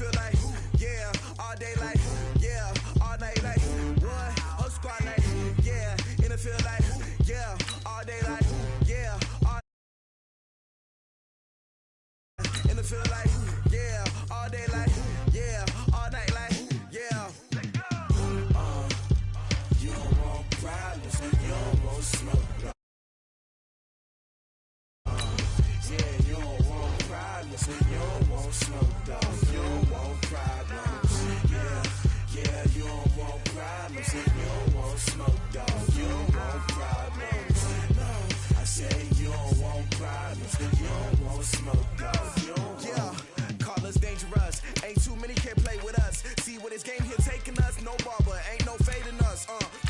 feel like, yeah, all day like, yeah, all night like, what? Whole squad like, yeah, in the feel like, yeah, all day like, yeah, all in the feel like, yeah, all day like, yeah, all night like, yeah. You don't want problems, you don't want smoke. Yeah, you don't want problems, you don't want smoke, dog. You don't want problems. Yeah, you don't want problems, you don't want smoke, dog. You don't want problems. No, I say you don't want problems, you don't want smoke, dog. You don't want. Call us dangerous. Ain't too many can play with us. See where this game here taking us. No barber, ain't no fading us.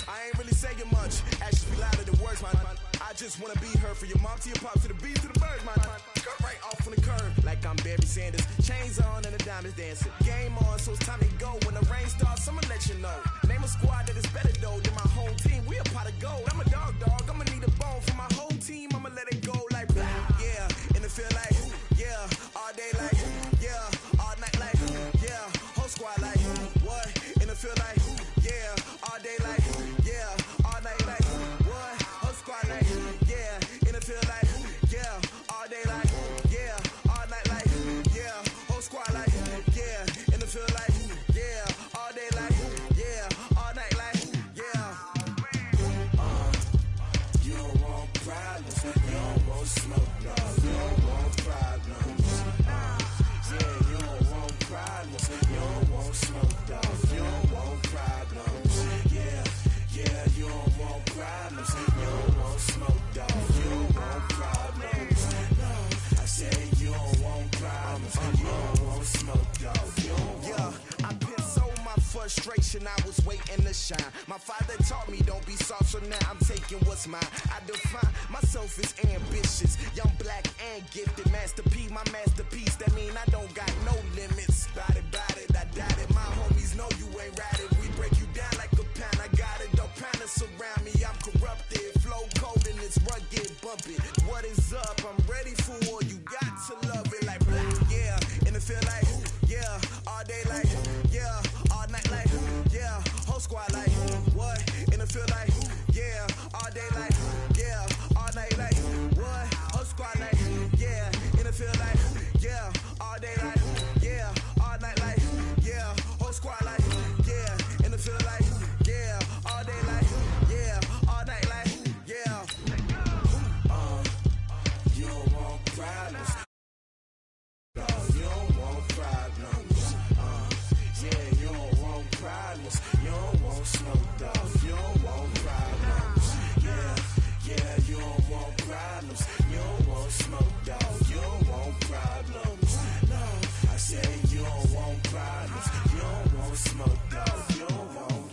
I ain't really saying much. Actions be louder than words, man. I just wanna be heard from your mom to your pop to the beat to the birds, man. Cut right off on the curb, like I'm Barry Sanders. Chains on and the diamonds dancing. Game on, so it's time to go. When the rain starts, I'ma let you know. Name a squad that is better though than my whole team. We a pot of gold. I'm a dog. I'ma need a bone for my whole team. I'ma let it go like, yeah. And it feel like, yeah. All day like, yeah. All night like, yeah. Whole squad like, what? And it feel like, yeah. All day like, yeah. All night like, what? Whole squad like, yeah. And it feel like, yeah. All day like, yeah. All night like, yeah. Whole squad like, yeah. And it feel like, yeah. All day like, yeah. All night like, yeah. You don't want problems, you don't want smoke, no. You don't want problems. Yeah, you don't want problems, you don't want smoke, dog. You don't want problems. Yeah, you don't want problems, you don't want smoke, dog. You don't want problems. No, I say you don't want problems, you don't want smoke, dog. You don't want. I've been so my frustration, I was waiting to shine. My father taught me don't be soft, so now I'm taking what's mine. I define myself as ambitious, young, black, and gifted. Master P, my masterpiece. That mean I don't got no limits. Bout it, I doubt it. My homies know you ain't ratted. We break you down like a pan. I got it, don't panic surround me. I'm corrupted, flow cold and it's rugged, bumpy. What is up? I'm ready for war. You got to love it like black, yeah. And it feel like, yeah. All day like, yeah. All night like, yeah. Whole squad like, what? And it feel like, yeah. All day like, yeah. All night like, what? Whole squad like, yeah. And it feel like, yeah. All day like, yeah. All night like, yeah. Whole squad like, yeah. And it feel like, yeah. All day like, yeah. All night like, yeah. You don't want problems. No, you don't want problems. Yeah, you don't want problems. You don't want smoke, dog. You don't want problems. Yeah, you don't want problems. You don't want smoke, dog. You don't want problems. No, I say you don't want problems. You don't want smoke, dog. You don't want.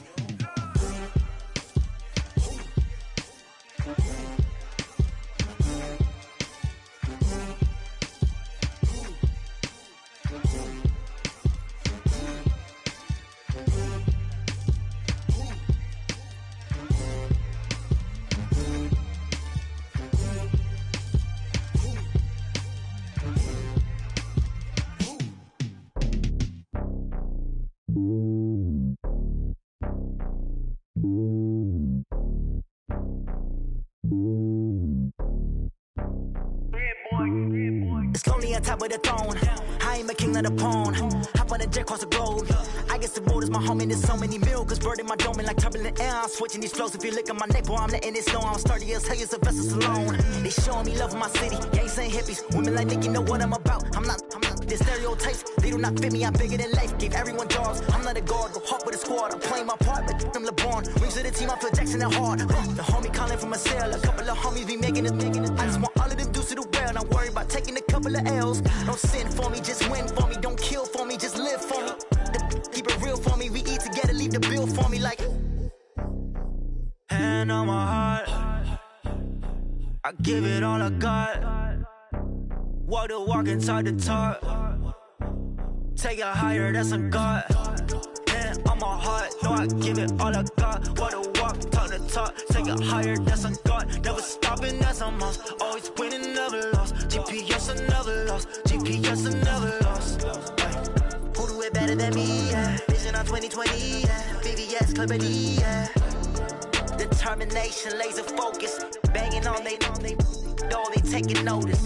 It's lonely on top of the throne. I ain't a king of the pawn. Hop on a jet across the globe. I guess the road is my home and there's so many milk. Bird in my dome and like turbulent air. I'm switching these flows. If you look at my neck, boy, I'm letting it snow. I'm sturdy as hell, it's a vessel alone. They showing me love in my city. Gangs ain't hippies. Women like Nick, you know what I'm about. I'm not. The stereotypes, they do not fit me. I'm bigger than life. Gave everyone jobs. I'm not a guard. Go hawk with a squad. I'm playing my part, but I'm LeBron. Rings to the team, I feel Jackson and hard. The homie calling from a cell. A couple of homies be making it. I just want all of them dudes to do well. Not worry about taking a couple of L's. Don't sin for me, just win for me. Don't kill for me, just live for me. Keep it real for me. We eat together, leave the bill for me like. Hand on my heart, I give it all I got. Walk the walk and talk the talk. Take it higher, that's a God. Hand on my heart, know I give it all I got. Walk the walk, talk the talk. Take it higher, that's a God. Never stopping, that's a must. Always winning, never lost. GPS, I never lost. GPS, I never lost. Who do it better than me, yeah. Vision on 2020, yeah. VVS, Clarity, yeah. Determination, laser focus. Banging on they taking notice.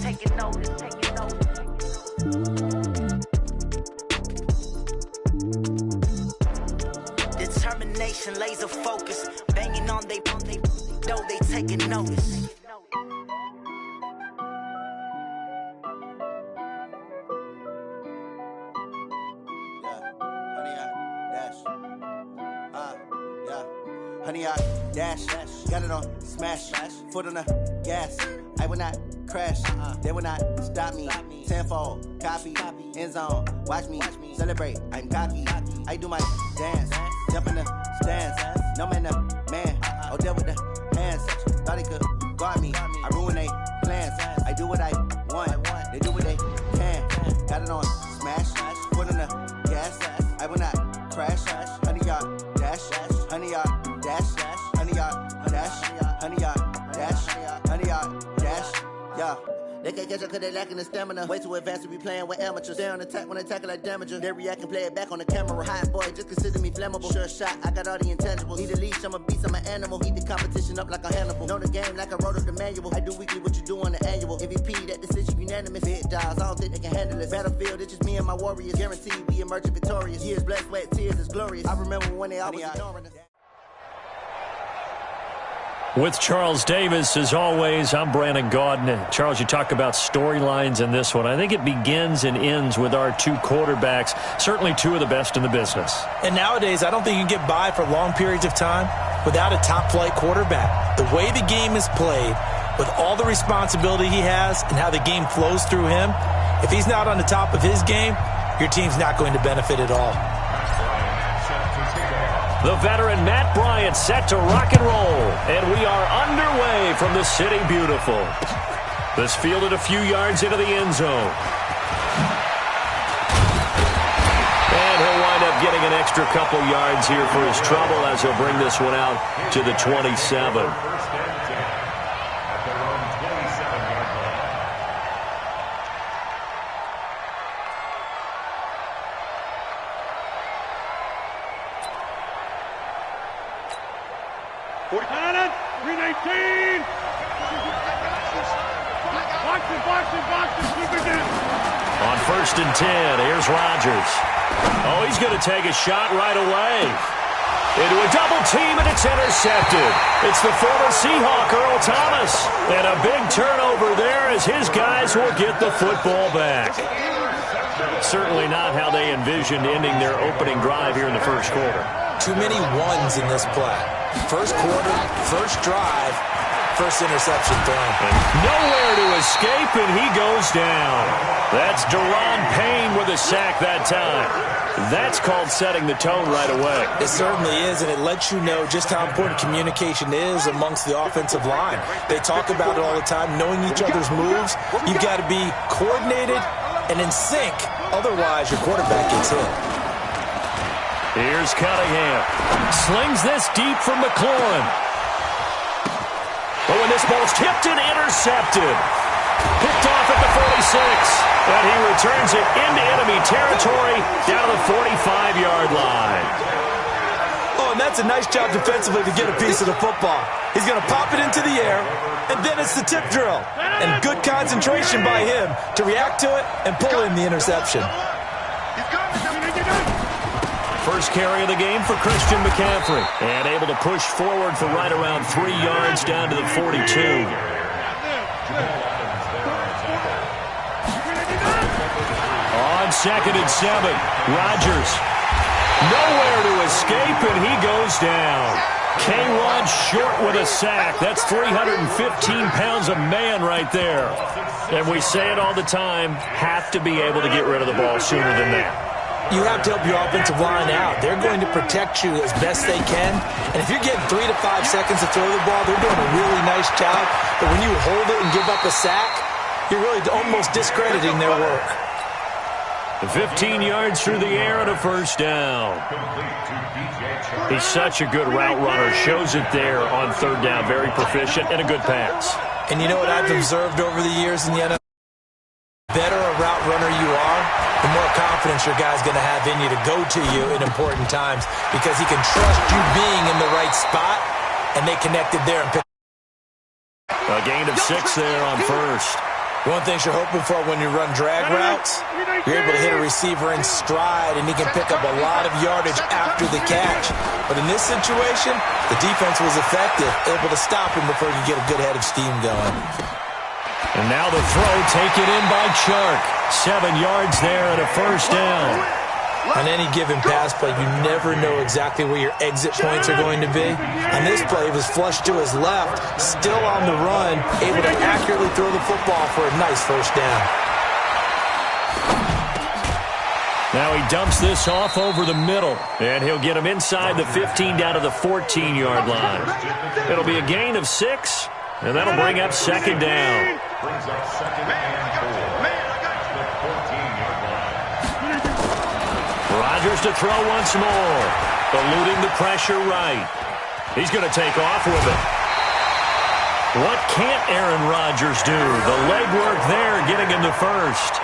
Determination, laser focus. Banging on they taking notice. Honey, I dash, got it on smash, foot on the gas. I will not crash, they will not stop me. Tenfold, copy, end zone, watch me celebrate. I'm cocky, I do my dance, jump in the stands. No man, man, oh deal with the hands. Thought he could guard me, I ruin they plans. I do what I want, they do what they can. Got it on smash, foot on the gas. I will not crash, honey, y'all dash, honey, y'all dash, honey, y'all dash, honey, y'all dash, honey, y'all dash, yeah. They can't catch up cause they lacking the stamina. Way too advanced to be playing with amateurs. Stay on attack when they tackle like damager. They react and play it back on the camera. Hot boy, just consider me flammable. Sure shot, I got all the intangibles. Need a leash, I'm a beast, I'm an animal. Eat the competition up like a Hannibal. Know the game like I wrote up the manual. I do weekly what you do on the annual. MVP, that decision unanimous. Hit dials, I don't think they can handle it. Battlefield, it's just me and my warriors. Guaranteed we emerge victorious. Years, blood, sweat, tears, it's glorious. I remember when they always ignoring us. With Charles Davis, as always, I'm Brandon Gaudin. Charles, you talk about storylines in this one. I think it begins and ends with our two quarterbacks, certainly two of the best in the business. And nowadays, I don't think you can get by for long periods of time without a top-flight quarterback. The way the game is played, with all the responsibility he has and how the game flows through him, if he's not on the top of his game, your team's not going to benefit at all. The veteran Matt Bryant set to rock and roll, and we are underway from the City Beautiful. This fielded a few yards into the end zone. And he'll wind up getting an extra couple yards here for his trouble as he'll bring this one out to the 27. On 1st and 10, here's Rodgers. Oh, he's going to take a shot right away. Into a double team, and it's intercepted. It's the former Seahawk, Earl Thomas. And a big turnover there as his guys will get the football back. Certainly not how they envisioned ending their opening drive here in the first quarter. Too many ones in this play. First quarter, first drive, first interception thrown. Nowhere to escape, and he goes down. That's Deron Payne with a sack that time. That's called setting the tone right away. It certainly is, and it lets you know just how important communication is amongst the offensive line. They talk about it all the time, knowing each other's moves. You've got to be coordinated and in sync. Otherwise, your quarterback gets hit. Here's Cunningham. Slings this deep from McLaurin. Oh, and this ball's tipped and intercepted. Picked off at the 46. And he returns it into enemy territory down to the 45-yard line. Oh, and that's a nice job defensively to get a piece of the football. He's going to pop it into the air, and then it's the tip drill. And good concentration by him to react to it and pull in the interception. First carry of the game for Christian McCaffrey. And able to push forward for right around 3 yards down to the 42. On 2nd and 7, Rodgers. Nowhere to escape, and he goes down. K1 short with a sack. That's 315 pounds of man right there. And we say it all the time, have to be able to get rid of the ball sooner than that. You have to help your offensive line out. They're going to protect you as best they can. And if you're getting 3 to 5 seconds to throw the ball, they're doing a really nice job. But when you hold it and give up a sack, you're really almost discrediting their work. 15 yards through the air and a first down. He's such a good route runner. Shows it there on 3rd down. Very proficient and a good pass. And you know what I've observed over the years in the NFL? The better a route runner you are, the more confident confidence your guy's going to have in you to go to you in important times because he can trust you being in the right spot, and they connected there and picked. A gain of 6 there on first. One thing you're hoping for when you run drag routes, you're able to hit a receiver in stride, and he can pick up a lot of yardage after the catch. But in this situation, the defense was effective, able to stop him before he could get a good head of steam going. And now the throw taken in by Chark. 7 yards there and a first down. On any given pass play, you never know exactly where your exit points are going to be. On this play, he was flushed to his left, still on the run, able to accurately throw the football for a nice first down. Now he dumps this off over the middle, and he'll get him inside the 15 down to the 14-yard line. It'll be a gain of 6, and that'll bring up second down. Rodgers to throw once more, eluding the pressure right. He's going to take off with it. What can't Aaron Rodgers do? The legwork there, getting him to first.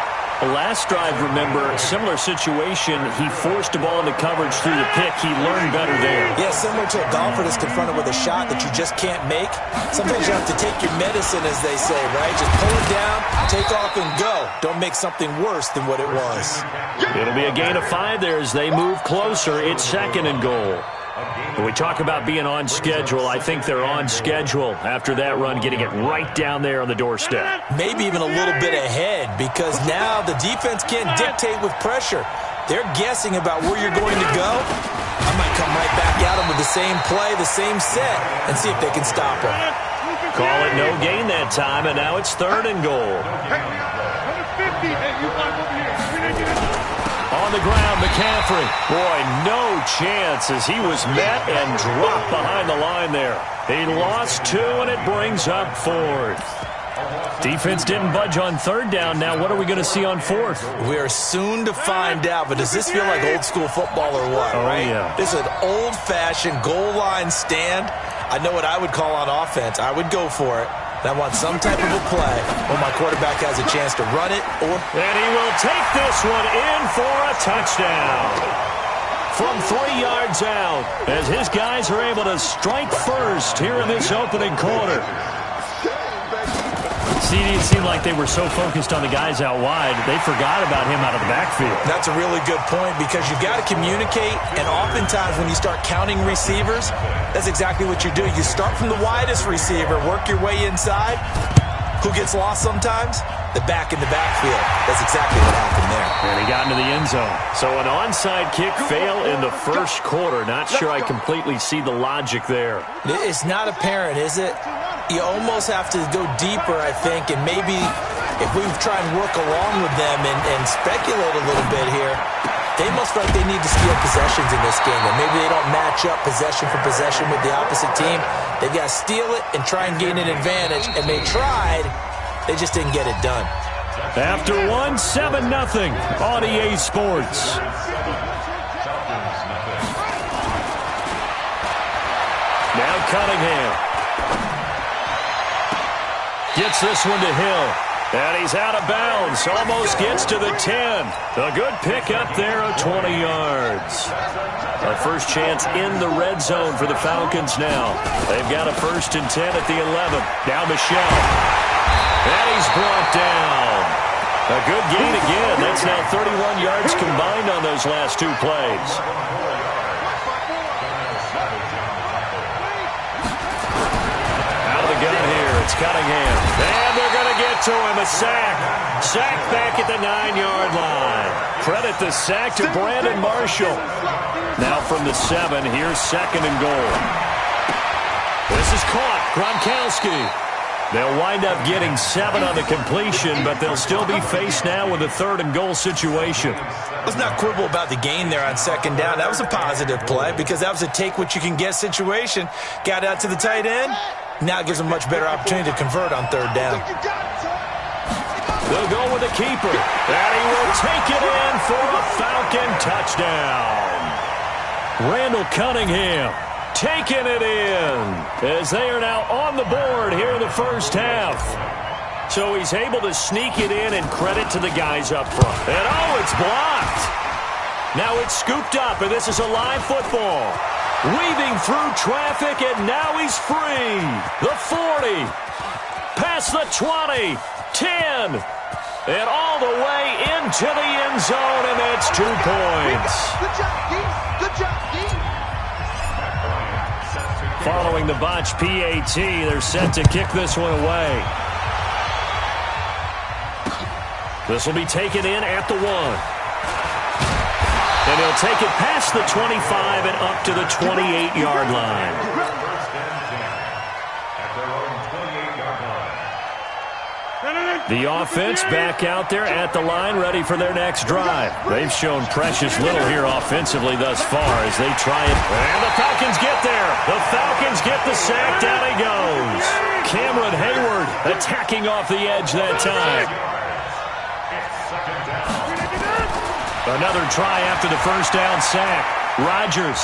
Last drive, remember, similar situation. He forced the ball into coverage through the pick. He learned better there. Yeah, similar to a golfer that's confronted with a shot that you just can't make. Sometimes you have to take your medicine, as they say, right? Just pull it down, take off, and go. Don't make something worse than what it was. It'll be a gain of 5 there as they move closer. It's second and goal. When we talk about being on schedule, I think they're on schedule after that run, getting it right down there on the doorstep. Maybe even a little bit ahead, because now the defense can't dictate with pressure. They're guessing about where you're going to go. I might come right back at them with the same play, the same set, and see if they can stop them. Call it no gain that time, and now it's third and goal. On the ground, McCaffrey. Boy, no chance as he was met and dropped behind the line there. He lost 2, and it brings up 4th. Defense didn't budge on third down. Now what are we going to see on 4th? We are soon to find out, but does this feel like old school football or what, right? Yeah. This is an old-fashioned goal line stand. I know what I would call on offense. I would go for it. I want some type of a play where my quarterback has a chance to run it or... And he will take this one in for a touchdown. From 3 yards out, as his guys are able to strike first here in this opening quarter. It seemed like they were so focused on the guys out wide, they forgot about him out of the backfield. That's a really good point because you've got to communicate, and oftentimes when you start counting receivers, that's exactly what you do. You start from the widest receiver, work your way inside. Who gets lost sometimes? The back in the backfield. That's exactly what happened there. And he got into the end zone. So an onside kick fail in the first quarter. Not sure I completely see the logic there. It's not apparent, is it? You almost have to go deeper, I think, and maybe if we try and work along with them and speculate a little bit here, they must feel like they need to steal possessions in this game, and maybe they don't match up possession for possession with the opposite team. They've got to steal it and try and gain an advantage, and they tried. They just didn't get it done. After 1, 7-0 on EA Sports. Now Cunningham. Gets this one to Hill. And he's out of bounds. Almost gets to the 10. A good pick up there of 20 yards. A first chance in the red zone for the Falcons now. They've got a 1st and 10 at the 11. Now Michelle. And he's brought down. A good gain again. That's now 31 yards combined on those last 2 plays. Out of the gun here. It's Cunningham. And they're going to get to him. A sack. Sack back at the 9-yard line. Credit the sack to Brandon Marshall. Now from the 7, here's 2nd and goal. This is caught. Gronkowski. They'll wind up getting 7 on the completion, but they'll still be faced now with a 3rd and goal situation. Let's not quibble about the gain there on 2nd down. That was a positive play because that was a take-what-you-can-get situation. Got out to the tight end. Now it gives them a much better opportunity to convert on 3rd down. They'll go with the keeper, and he will take it in for a Falcon touchdown. Randall Cunningham taking it in as they are now on the board here in the first half. So he's able to sneak it in, and credit to the guys up front. And oh, it's blocked. Now it's scooped up, and this is a live football. Weaving through traffic, and now he's free. The 40. Past the 20. 10. And all the way into the end zone, and that's 2 points. Good job, Dean. Good job, Dean. Following the botch PAT, they're set to kick this one away. This will be taken in at the 1. And he'll take it past the 25 and up to the 28-yard line. The offense back out there at the line, ready for their next drive. They've shown precious little here offensively thus far as they try it. And the Falcons get there. The Falcons get the sack. Down he goes. Cameron Hayward attacking off the edge that time. Another try after the first down sack. Rodgers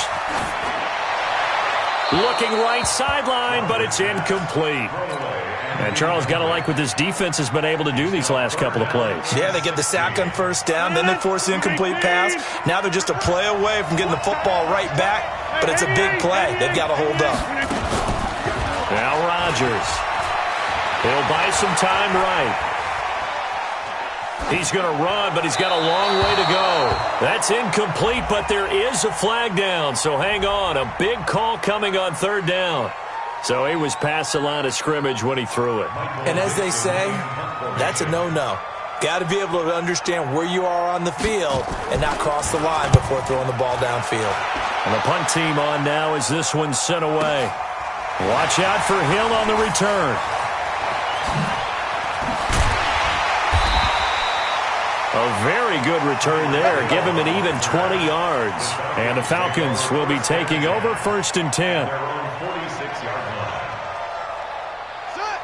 looking right sideline, but it's incomplete. And Charles, got to like what this defense has been able to do these last couple of plays. Yeah, they get the sack on first down, then they force the incomplete pass. Now they're just a play away from getting the football right back, but it's a big play. They've got to hold up. Now Rodgers. He'll buy some time right. He's going to run, but he's got a long way to go. That's incomplete, but there is a flag down, so hang on. A big call coming on third down. So he was past the line of scrimmage when he threw it. And as they say, that's a no-no. Got to be able to understand where you are on the field and not cross the line before throwing the ball downfield. And the punt team on now as this one's sent away. Watch out for Hill on the return. A very good return there. Give him an even 20 yards. And the Falcons will be taking over 1st and 10.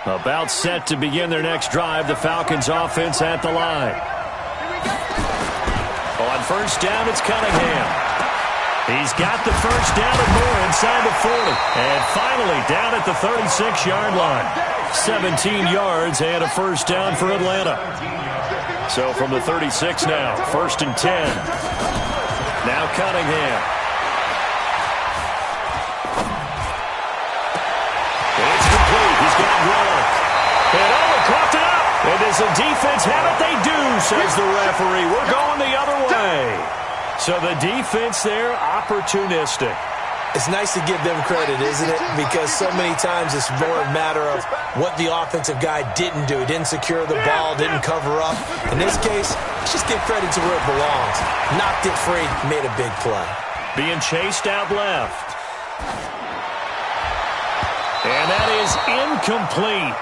About set to begin their next drive. The Falcons offense at the line. On first down, it's Cunningham. He's got the first down and more inside the 40. And finally down at the 36-yard line. 17 yards and a first down for Atlanta. So from the 36 now, 1st and 10. Now Cunningham. It's complete. He's got Gronk. And coughed it up. And does the defense have it? They do, says the referee. We're going the other way. So the defense there, opportunistic. It's nice to give them credit, isn't it? Because so many times it's more a matter of what the offensive guy didn't do. He didn't secure the ball, didn't cover up. In this case, let's just give credit to where it belongs. Knocked it free, made a big play. Being chased out left. And that is incomplete.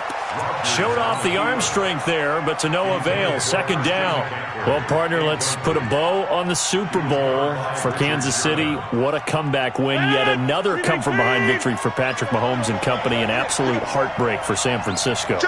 Showed off the arm strength there, but to no avail. 2nd down. Well, partner, let's put a bow on the Super Bowl for Kansas City. What a comeback win. Yet another come-from-behind victory for Patrick Mahomes and company. An absolute heartbreak for San Francisco.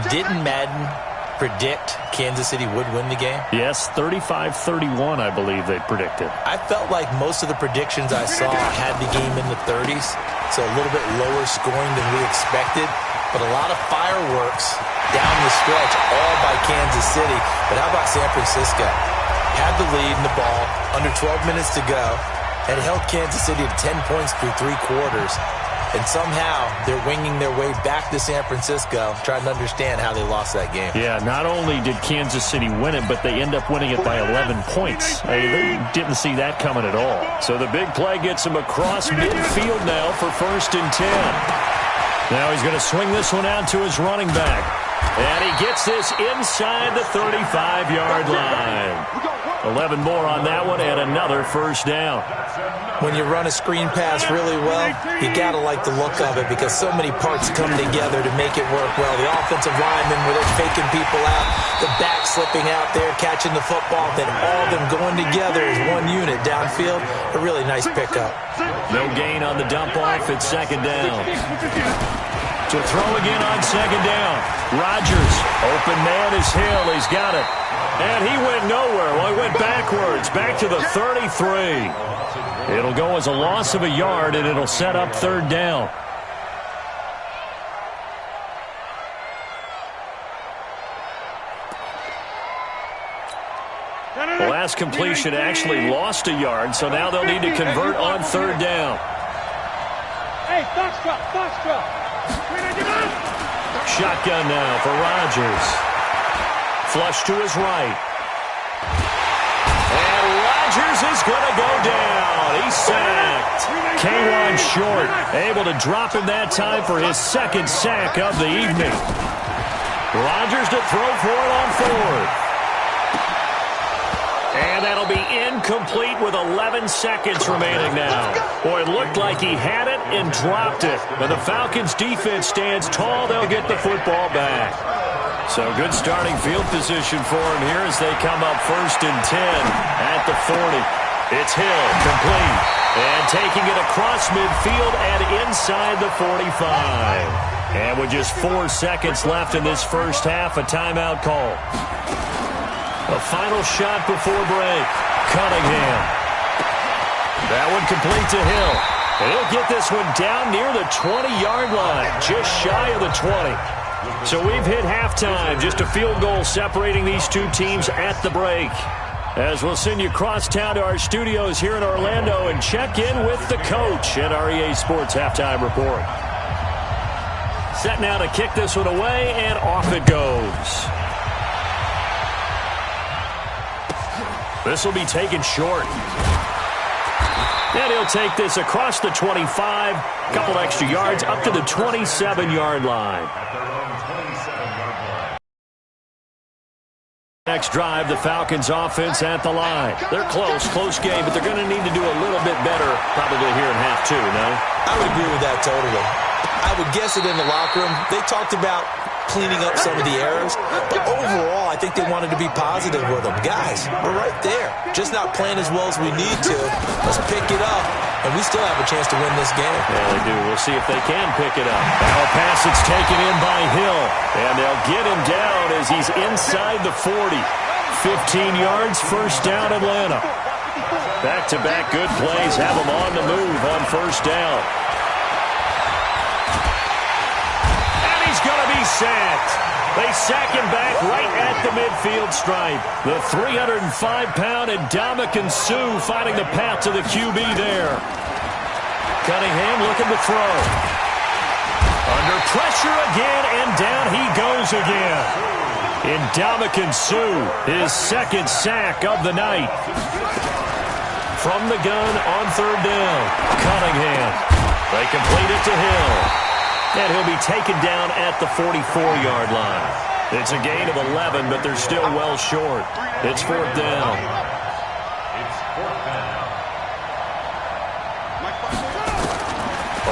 Didn't Madden predict Kansas City would win the game? Yes, 35-31, I believe they predicted. I felt like most of the predictions I saw had the game in the 30s, so a little bit lower scoring than we expected. But a lot of fireworks down the stretch, all by Kansas City. But how about San Francisco? Had the lead in the ball, under 12 minutes to go, and held Kansas City to 10 points through 3 quarters. And somehow they're winging their way back to San Francisco, trying to understand how they lost that game. Yeah, not only did Kansas City win it, but they end up winning it by 11 points. They didn't see that coming at all. So the big play gets him across midfield now for 1st and 10. Now he's going to swing this one out to his running back. And he gets this inside the 35-yard line. 11 more on that one and another first down. When you run a screen pass really well, you got to like the look of it because so many parts come together to make it work well. The offensive linemen where they're faking people out, the back slipping out there, catching the football, then all of them going together as one unit downfield. A really nice pickup. No gain on the dump off. It's 2nd down. To throw again on 2nd down. Rodgers, open man is Hill. He's got it. And he went nowhere. Well, he went backwards, back to the 33. It'll go as a loss of a yard, and it'll set up 3rd down. last completion actually lost a yard, so now they'll need to convert on third down. Hey, Foxtrot. Shotgun now for Rodgers. Flush to his right. And Rodgers is going to go down. He's sacked. K'Wan Short able to drop him that time for his second sack of the evening. Rodgers to throw for it on fourth. And that'll be incomplete with 11 seconds remaining now. Boy, it looked like he had it and dropped it. But the Falcons' defense stands tall. They'll get the football back. So good starting field position for him here as they come up 1st and 10 at the 40. It's Hill, complete. And taking it across midfield and inside the 45. And with just 4 seconds left in this first half, a timeout call. A final shot before break. Cunningham. That one complete to Hill. And he'll get this one down near the 20-yard line, just shy of the 20. So we've hit halftime, just a field goal separating these two teams at the break. As we'll send you across town to our studios here in Orlando and check in with the coach at our EA Sports Halftime Report. Set now to kick this one away, and off it goes. This will be taken short. And he'll take this across the 25, couple extra yards up to the 27-yard line. Next drive, the Falcons offense at the line. They're close game, but they're going to need to do a little bit better probably here in half two, no? I would agree with that totally. I would guess it in the locker room. They talked about cleaning up some of the errors, but overall, I think they wanted to be positive with them. Guys, we're right there. Just not playing as well as we need to. Let's pick it up, and we still have a chance to win this game. Yeah, they do. We'll see if they can pick it up. Now a pass that's taken in by Hill, and they'll get him down as he's inside the 40. 15 yards, first down, Atlanta. Back-to-back good plays have them on the move on first down. Going to be sacked. They sack him back right at the midfield stripe. The 305-pound Ndamukong Suh finding the path to the QB there. Cunningham looking to throw. Under pressure again, and down he goes again. Ndamukong Suh, his second sack of the night. From the gun on third down, Cunningham. They complete it to Hill. And he'll be taken down at the 44-yard line. It's a gain of 11, but they're still well short. It's fourth down.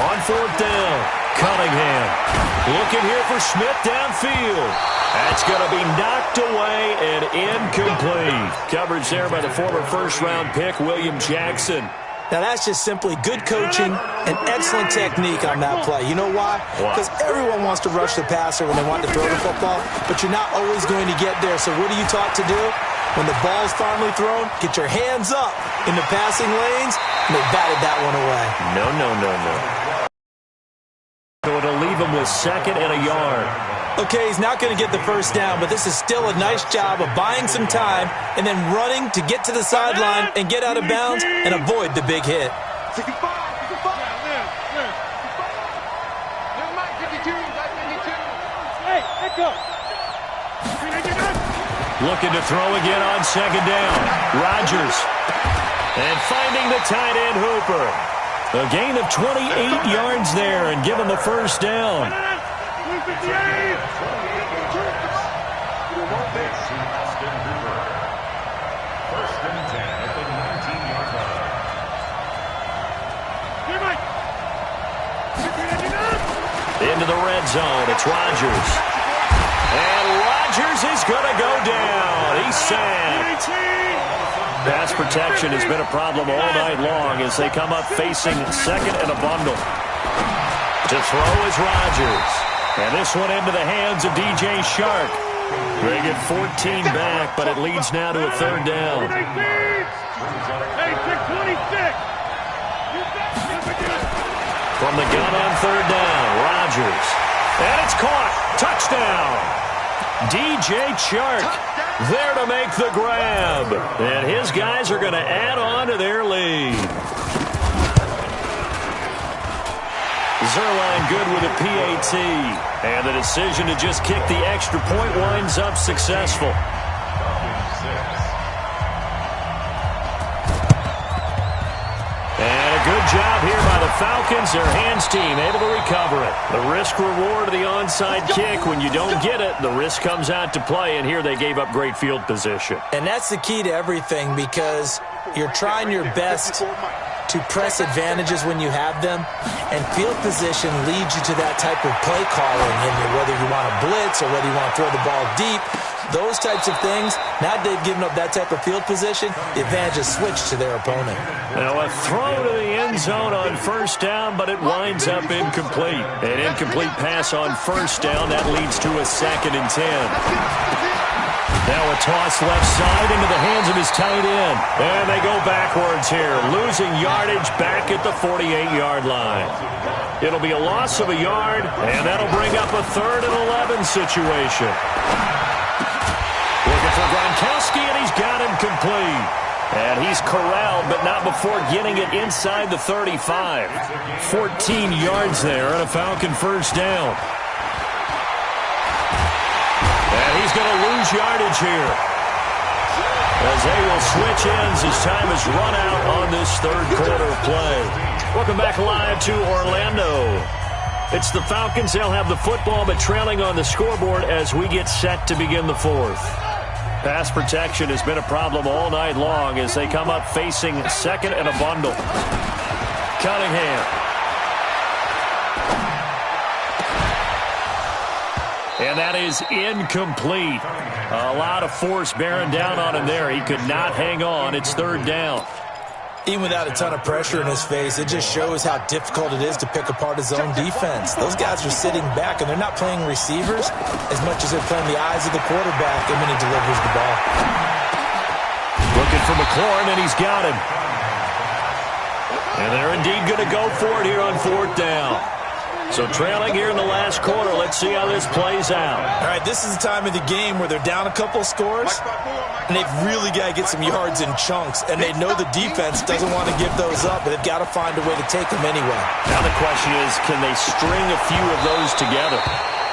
On fourth down, Cunningham. Looking here for Smith downfield. That's going to be knocked away and incomplete. Coverage there by the former first-round pick, William Jackson. Now, that's just simply good coaching and excellent technique on that play. You know why? Because everyone wants to rush the passer when they want to throw the football, but you're not always going to get there. So what are you taught to do? When the ball's finally thrown, get your hands up in the passing lanes, and they batted that one away. No. So it'll leave him with second and a yard. Okay, he's not going to get the first down, but this is still a nice job of buying some time and then running to get to the sideline and get out of bounds and avoid the big hit. 65. Hey, let's go. Looking to throw again on second down. Rodgers. And finding the tight end Hooper. A gain of 28 yards there and give him the first down. Into the red zone, it's Rodgers. And Rodgers is going to go down. He's sacked. Pass protection has been a problem all night long as they come up facing second and a bundle. To throw is Rodgers. And this one into the hands of DJ Shark. They get 14 back, but it leads now to a third down. Hey, 626. From the gun on third down, Rodgers. And it's caught. Touchdown. DJ Chark there to make the grab. And his guys are going to add on to their lead. Zuerlein good with a PAT. And the decision to just kick the extra point winds up successful. Good job here by the Falcons. Their hands team able to recover it. The risk reward of the onside kick. When you don't get it, the risk comes out to play, and here they gave up great field position. And that's the key to everything, because you're trying your best to press advantages when you have them, and field position leads you to that type of play calling, and whether you want to blitz or whether you want to throw the ball deep, those types of things. Now they've given up that type of field position, the advantage is switched to their opponent. Now a throw to the end zone on first down, but it winds up incomplete. An incomplete pass on first down, that leads to a 2nd and 10. Now a toss left side into the hands of his tight end. And they go backwards here, losing yardage back at the 48-yard line. It'll be a loss of a yard, and that'll bring up a 3rd and 11 situation. Looking for Gronkowski, and he's got him complete. And he's corralled, but not before getting it inside the 35. 14 yards there and a Falcon first down. And he's going to lose yardage here, as they will switch ends as time is run out on this 3rd quarter play. Welcome back live to Orlando. It's the Falcons. They'll have the football, but trailing on the scoreboard as we get set to begin the 4th. Pass protection has been a problem all night long as they come up facing 2nd and a bundle. Cunningham. And that is incomplete. A lot of force bearing down on him there. He could not hang on. It's 3rd down. Even without a ton of pressure in his face, it just shows how difficult it is to pick apart his own defense. Those guys are sitting back, and they're not playing receivers as much as they're playing the eyes of the quarterback and when he delivers the ball. Looking for McLaurin, and he's got him. And they're indeed going to go for it here on 4th down. So trailing here in the last quarter. Let's see how this plays out. All right, this is the time of the game where they're down a couple scores, and they've really got to get some yards in chunks, and they know the defense doesn't want to give those up, but they've got to find a way to take them anyway. Now the question is, can they string a few of those together?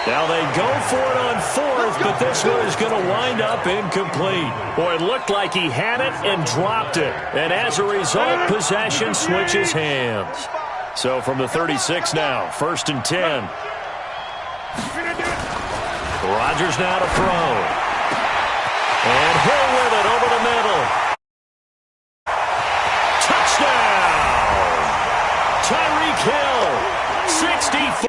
Now they go for it on 4th, but this one is going to wind up incomplete. Boy, it looked like he had it and dropped it, and as a result, possession switches hands. So from the 36 now, 1st and 10. Rodgers now to throw. And Hill with it over the middle. Touchdown! Tyreek Hill, 64.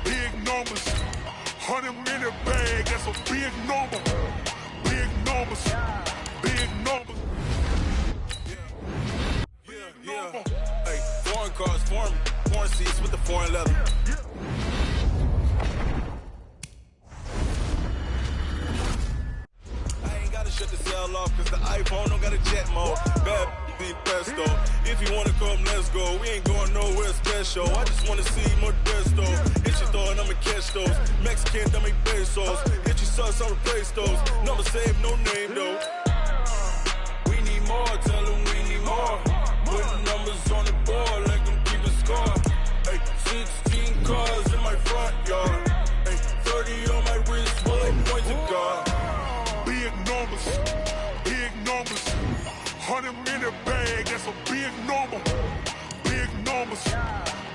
Big numbers, 100-minute bag, that's a big number. Big numbers, big numbers. Yeah. Hey, foreign cars, foreign seats with the foreign leather. I ain't gotta shut the cell off, cause the iPhone don't got a jet mode. Bad be pesto. If you wanna come, let's go. We ain't going nowhere special. I just wanna see more Modesto. Hit your thought, I'ma catch those. Mexican, I make pesos. Hit your sauce, I'll replace those. Number save, no name though. We need more, tell them we need more. Putting numbers on the board, let them keep a score. Hey, 16 cars in my front yard. Hey, 30 on my wrist, bullet points of God. Big numbers, big numbers. 100-minute bag, that's a big number. Big numbers,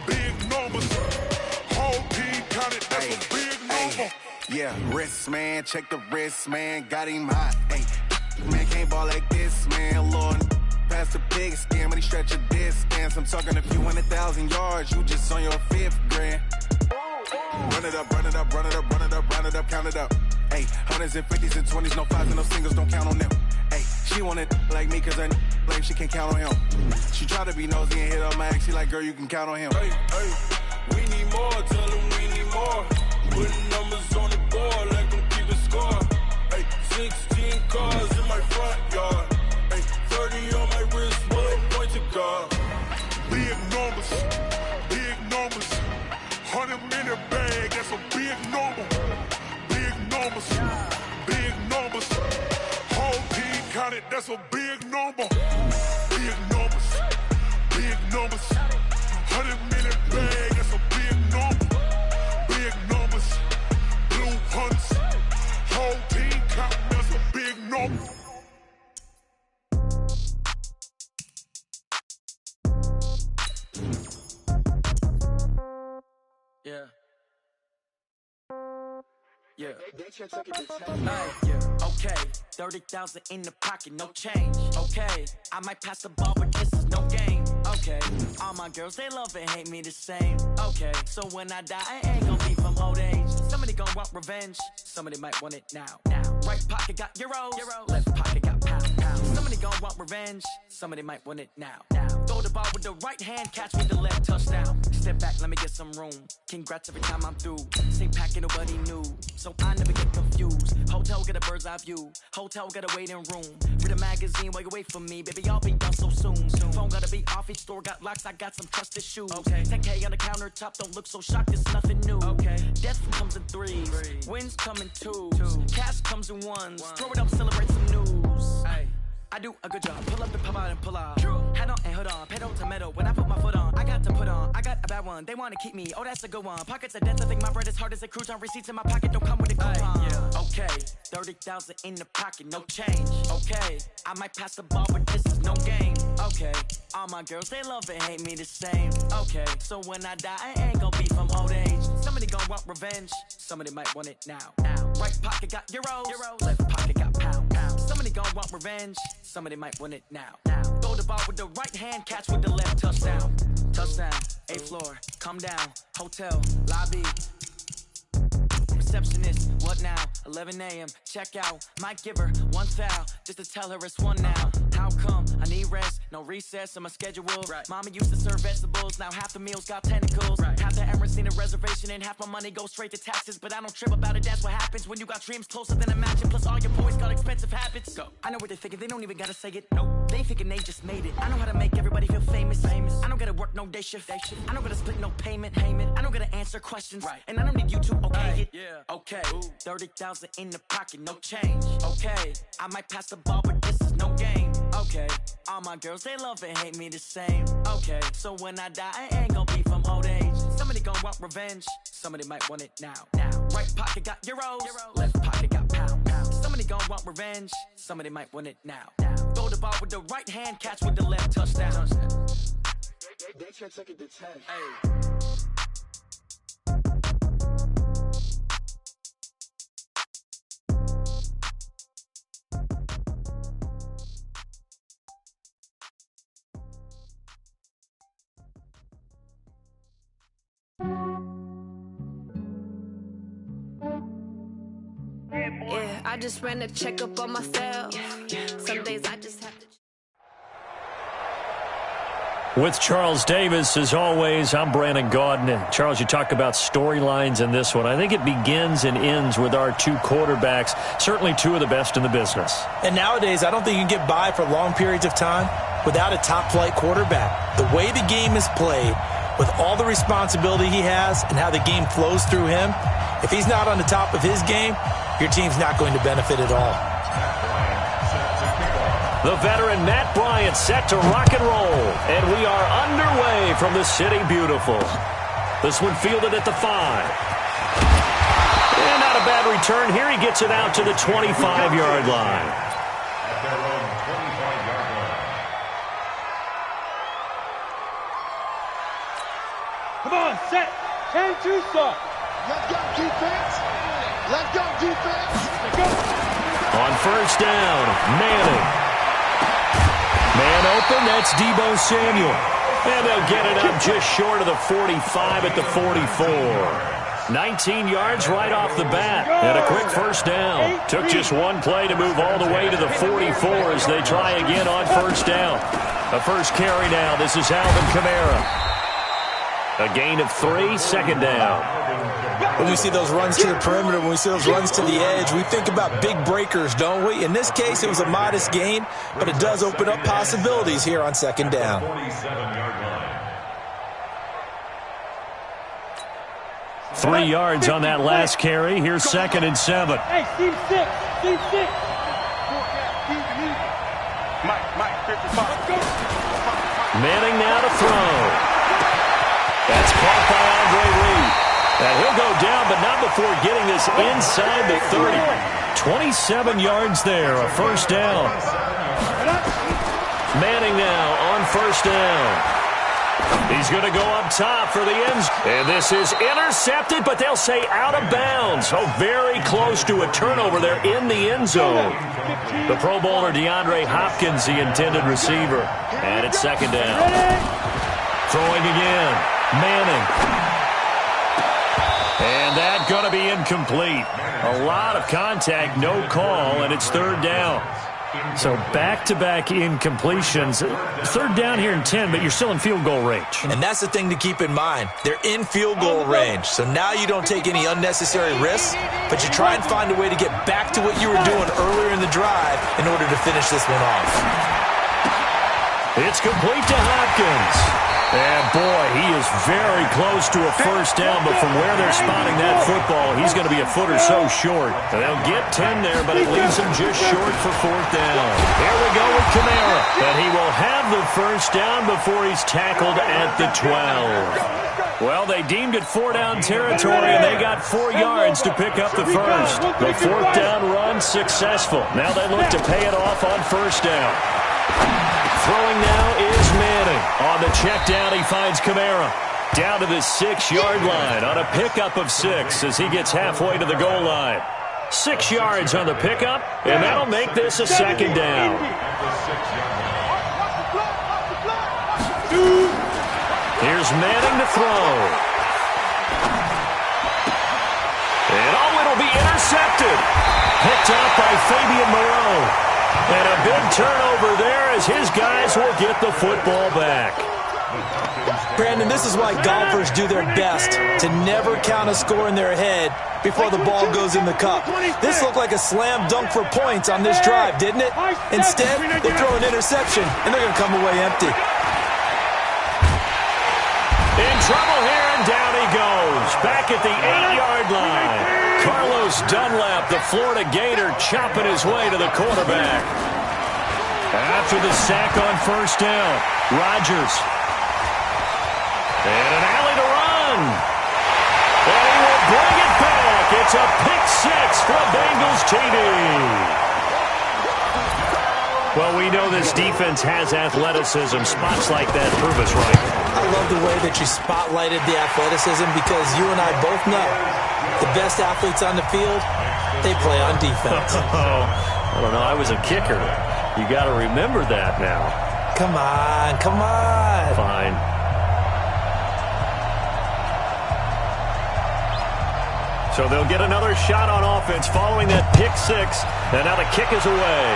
big numbers. Whole team counted, that's a big number. Yeah, wrist man, check the wrist man, got him hot. Ay, man can't ball like this, man. Lord, past the pig skin, when he stretch a distance. I'm talking a few 100,000 yards, you just on your 5th grand. Run it up, run it up, run it up, run it up, run it up, count it up. Ay, 100s and 50s and 20s, no 5s and no singles, don't count on them. Ay, She wanted like me cause her lame, she can't count on him. She try to be nosy and hit up my ex, she like, girl, you can count on him. Hey, we need more, tell them we need more. Putting numbers on the board, let them keep it score. Hey, 16 cars in my front yard. Hey, 30 on my wrist, bullet point to God. Big numbers, 100-minute bag, that's a big number. Big numbers, whole team counted, that's a big number. Big numbers, 100-minute bag, that's a big number. Big numbers, blue hunts, whole team counting, that's a big number. Yeah. Okay, 30,000 in the pocket, no change. Okay, I might pass the ball, but this is no game. Okay, all my girls, they love and hate me the same. Okay, so when I die, I ain't gon' be from old age. Somebody gon' want revenge, somebody might want it now. Right pocket got euros, left pocket got pound. Somebody gon' want revenge, somebody might want it now. Throw the ball with the right hand, catch with the left, touchdown. Step back, let me get some room. Congrats every time I'm through. Same packet, nobody knew, so I never get confused. Hotel get a bird's eye view, hotel get a waiting room. Read a magazine while you wait for me, baby, I'll be done so soon. Phone gotta be off, each store got locks, I got some trusted shoes. 10K on the countertop, don't look so shocked, it's nothing new. Death comes in threes, wins come in twos, cash comes in ones. Throw it up, celebrate some news. I do a good job, pull up the pub out and pull out. Head on and hood on, pedal to metal. When I put my foot on, I got to put on. I got a bad one, they wanna keep me, oh that's a good one. Pockets are dense, I think my bread is hard as a crouton. Receipts in my pocket don't come with a coupon. Okay, 30,000 in the pocket, no change. Okay, I might pass the ball, but this is no game. Okay, all my girls, they love and hate me the same. Okay, so when I die, I ain't gon' be from old age. Somebody gon' want revenge, somebody might want it now. Right pocket got euros, left pocket got pound. Somebody gon' want revenge, somebody might want it now. Throw the ball with the right hand, catch with the left, touchdown. Touchdown, 8th floor, come down, hotel, lobby. Receptionist, what now? 11 a.m., check out. Might give her one foul, just to tell her it's one now. How come? I need rest, no recess in my schedule. Mama used to serve vegetables, now half the meals got tentacles. Half the errands need a reservation and half my money goes straight to taxes. But I don't trip about it, that's what happens when you got dreams closer than a mansion. Plus all your boys got expensive habits. I know what they're thinking, they don't even gotta say it. They thinking they just made it. I know how to make everybody feel famous. I don't gotta work no day shift. I don't gotta split no payment. I don't gotta answer questions. And I don't need you to okay it. Okay, 30,000 in the pocket, no change. Okay, I might pass the ball, but this is no game. Okay, all my girls, they love and hate me the same. Okay, so when I die, I ain't gon' be from old age. Somebody gon' want revenge, somebody might want it now. Right pocket got euros, left pocket got pound. Somebody gon' want revenge, somebody might want it now. Throw the ball with the right hand, catch with the left, touchdown. They took it to 10. Yeah, I just ran a checkup on myself. Some days I just have to. With Charles Davis, as always, I'm Brandon Gaudin. And Charles, you talk about storylines in this one. I think it begins and ends with our two quarterbacks, certainly two of the best in the business. And nowadays, I don't think you can get by for long periods of time without a top-flight quarterback. The way the game is played, with all the responsibility he has and how the game flows through him, if he's not on the top of his game, your team's not going to benefit at all. The veteran Matt Bryant set to rock and roll. And we are underway from the City Beautiful. This one fielded at the 5. And not a bad return here. He gets it out to the 25-yard line. Come on, set. 10-2 start. Let's go, defense. Let's go, defense. Let's go. On first down, Manning. Man open, that's Deebo Samuel. And they'll get it up just short of the 45 at the 44. 19 yards right off the bat, and a quick first down. Took just one play to move all the way to the 44 as they try again on first down. A first carry now. This is Alvin Kamara. A gain of 3, second down. When we see those runs to the perimeter, when we see those runs to the edge, we think about big breakers, don't we? In this case, it was a modest gain, but it does open up possibilities here on second down. 3 yards on that last carry. Here's 2nd and 7. Hey, team 6. Manning now to throw. That's caught by Andre Reed. And he'll go down, but not before getting this inside the 30. 27 yards there, a first down. Manning now on first down. He's going to go up top for the end. And this is intercepted, but they'll say out of bounds. So very close to a turnover there in the end zone. The Pro Bowler DeAndre Hopkins, the intended receiver. And it's second down. Throwing again. Manning. And that's going to be incomplete. A lot of contact, no call, and it's third down. So back-to-back incompletions. Third down here in 10, but you're still in field goal range. And that's the thing to keep in mind. They're in field goal range. So now you don't take any unnecessary risks, but you try and find a way to get back to what you were doing earlier in the drive in order to finish this one off. It's complete to Hopkins. And, boy, he is very close to a first down, but from where they're spotting that football, he's going to be a foot or so short. And they'll get 10 there, but it leaves him just short for fourth down. Here we go with Kamara. And he will have the first down before he's tackled at the 12. Well, they deemed it 4-down territory, and they got 4 yards to pick up the first. The fourth down run successful. Now they look to pay it off on first down. Throwing now is Manning. On the check down, he finds Kamara. Down to the 6-yard line on a pickup of 6 as he gets halfway to the goal line. 6 yards on the pickup, and that'll make this a second down. Here's Manning to throw. And it'll be intercepted. Picked up by Fabian Moreau. And a big turnover there as his guys will get the football back. Brandon, this is why golfers do their best to never count a score in their head before the ball goes in the cup. This looked like a slam dunk for points on this drive, didn't it? Instead, they throw an interception, and they're going to come away empty. In trouble here, and down he goes. Back at the 8-yard line. Carlos Dunlap, the Florida Gator, chopping his way to the quarterback. After the sack on first down, Rodgers. And an alley to run. And he will bring it back. It's a pick six for Bengals TD. Well, we know this defense has athleticism. Spots like that prove us right. I love the way that you spotlighted the athleticism because you and I both know the best athletes on the field, they play on defense. I don't know. I was a kicker. You got to remember that now. Come on, come on. Fine. So they'll get another shot on offense following that pick six. And now the kick is away.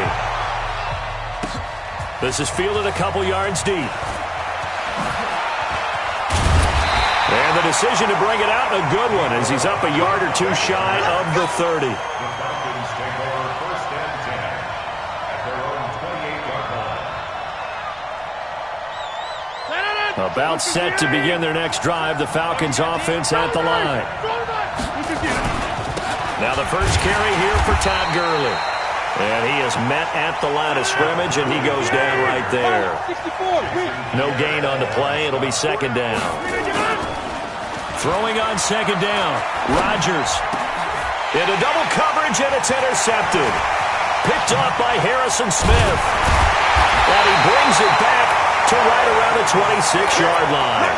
This is fielded a couple yards deep. And the decision to bring it out, a good one, as he's up a yard or two shy of the 30. About set to begin their next drive, the Falcons offense at the line. Now the first carry here for Todd Gurley. And he is met at the line of scrimmage, and he goes down right there. No gain on the play. It'll be second down. Throwing on second down, Rodgers. Into double coverage, and it's intercepted. Picked off by Harrison Smith. And he brings it back to right around the 26-yard line.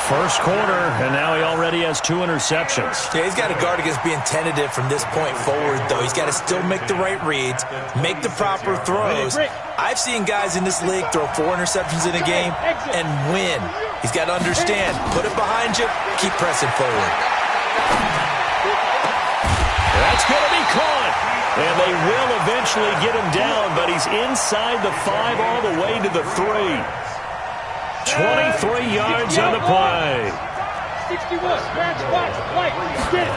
First quarter, and now he already has 2 interceptions. Yeah, he's got to guard against being tentative from this point forward, though. He's got to still make the right reads, make the proper throws. I've seen guys in this league throw 4 interceptions in a game and win. He's got to understand, put it behind you, keep pressing forward. That's going to be caught. And they will eventually get him down, but he's inside the 5 all the way to the 3. 23 yards on the play. 61, scratch, watch, light, get it.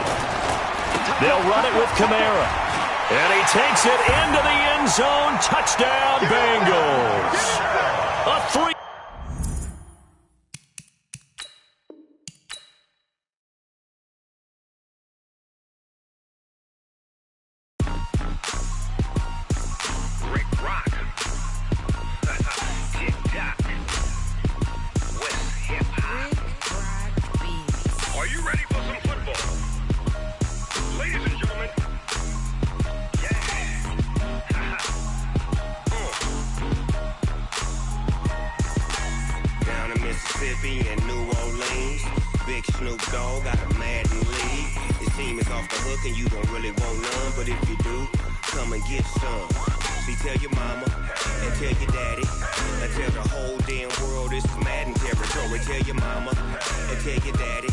They'll run it with Kamara. And he takes it into the end zone. Touchdown, Bengals. A 3. Mississippi and New Orleans. Big Snoop Dogg got a Madden lead. His team is off the hook and you don't really want none, but if you do, come and get some. See, tell your mama and tell your daddy and tell the whole damn world this is Madden territory. Tell your mama and tell your daddy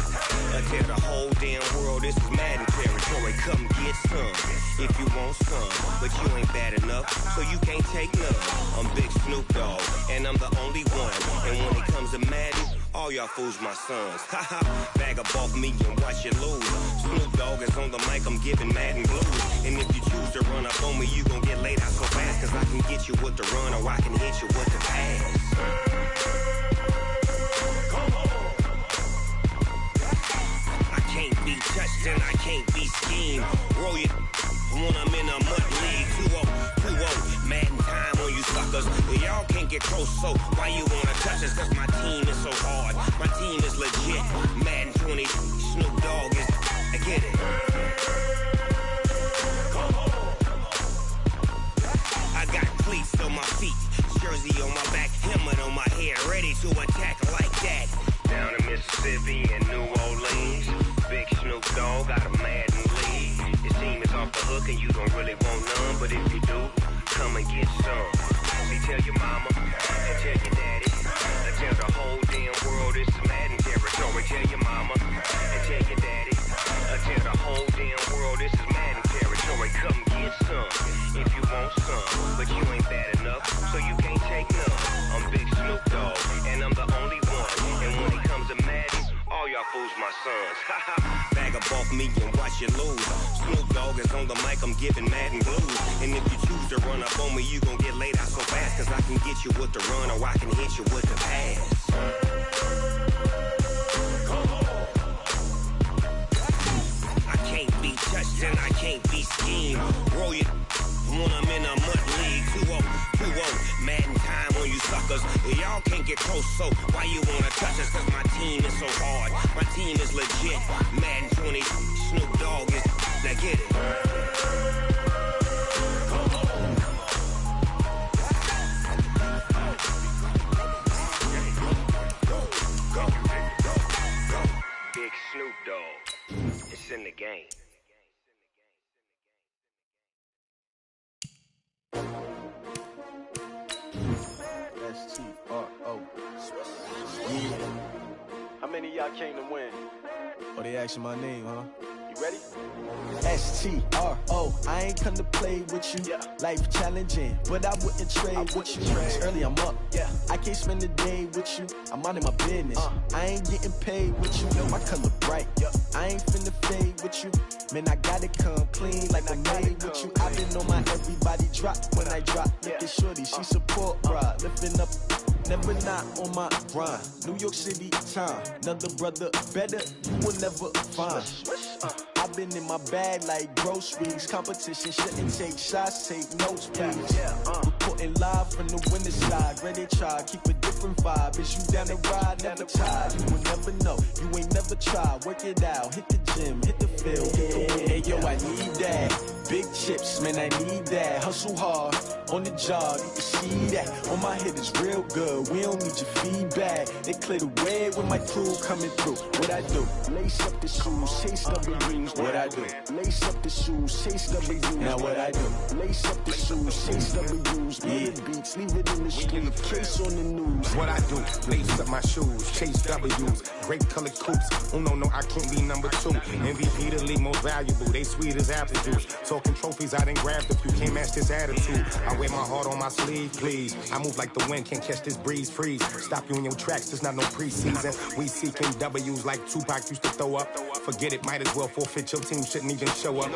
and tell the whole damn world this is Madden territory. Come get some if you want some, but you ain't bad enough, so you can't take none. I'm Big Snoop Dogg and I'm the only one, and when it comes to Madden, all y'all fools my sons. Haha, bag up off me and watch you lose. Snoop Dogg is on the mic, I'm giving Madden blues. And if you choose to run up on me, you gon' get laid out so fast, cause I can get you with the run or I can hit you with the pass. I can't be touched and I can't be schemed. Roll you when I'm in a mud league. 2-0, Madden time on you suckers. Y'all can't get close, so why you wanna touch us? Cause my team is so hard, my team is legit. Madden 20, Snoop Dogg is, I get it. I got cleats on my feet, jersey on my back, helmet on my head, ready to attack like that. Down in Mississippi and New Orleans, Big Snoop Dogg got a Madden lead. His team is off the hook and you don't really want none, but if you do, come and get some. See, tell your mama and tell your daddy and tell the whole damn world this is Madden territory. Tell your mama and tell your daddy and tell the whole damn world this is Madden territory. Come get some if you want some, but you ain't bad enough, so you can't take none. I'm Big Snoop Dogg and I'm the only one, and when it comes to Madden, all y'all fools my sons. Bag up off me and watch you lose. Snoop Dogg is on the mic, I'm giving Madden blues. And if you choose to run up on me, you gon' get laid out so fast, cause I can get you with the run or I can hit you with the pass. I can't be touched and I can't be schemed. Roll you when I'm in a mud league. 2-0, Madden time on you suckers. Y'all can't get close, so why you wanna touch us? Cause my team is so hard, my team is legit. Madden 20, Snoop Dogg is, now get it. Big Snoop Dogg, it's in the game. STRO. How many of y'all came to win? Oh, they asking my name, huh? You ready? STRO. I ain't come to play with you. Life challenging, but I wouldn't trade with you. It's early, I'm up. I can't spend the day with you. I'm out of my business. I ain't getting paid with you. My color bright. I ain't finna fade with you. Man, I gotta come clean like I made with you. I've been on my everybody drop when I drop. Look at shorty, she support, bruh. Lifting up, never not on my grind. New York City time, another brother better, you will never find. I've been in my bag like groceries. Competition shouldn't take shots, take notes, please. Reporting live from the winner's side. Ready to try, keep a different vibe. Is you down the ride, never tired. You will never know, you ain't never tried. Work it out, hit the gym, hit the field, hit the win. Hey yo, I need that. big chips, man, I need that. Hustle hard, on the job, you can see that. On my head is real good, we don't need your feedback. They clear the way with my crew coming through. What I do? Lace up the shoes, chase W's. What I do? Lace up the shoes, chase W's. Now what I do? Lace up the shoes, chase W's. Murder beats, leave it in the street, case on the news. What I do? Lace up my shoes, chase W's. Great colored coops. Oh no, I can't be number 2. MVP the league most valuable. They sweet as apple juice. Talking trophies, I done grabbed a few. Can't match this attitude. I wear my heart on my sleeve, please. I move like the wind, can't catch this breeze, freeze. Stop you in your tracks, there's not no preseason. We seeking W's like Tupac used to throw up. Forget it, might as well forfeit. Your team shouldn't even show up.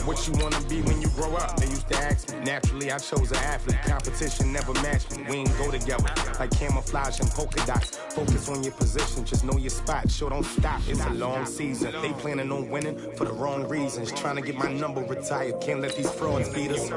What you wanna be when you grow up? They used to ask me. Naturally, I chose an athlete. Competition never matched me. We ain't go together like camouflage and polka dots. Focus on your position, just know your spot. Sure, don't stop. It's a long season. They planning on winning for the wrong reasons. Trying to get my number retired. Can't let these frauds beat us.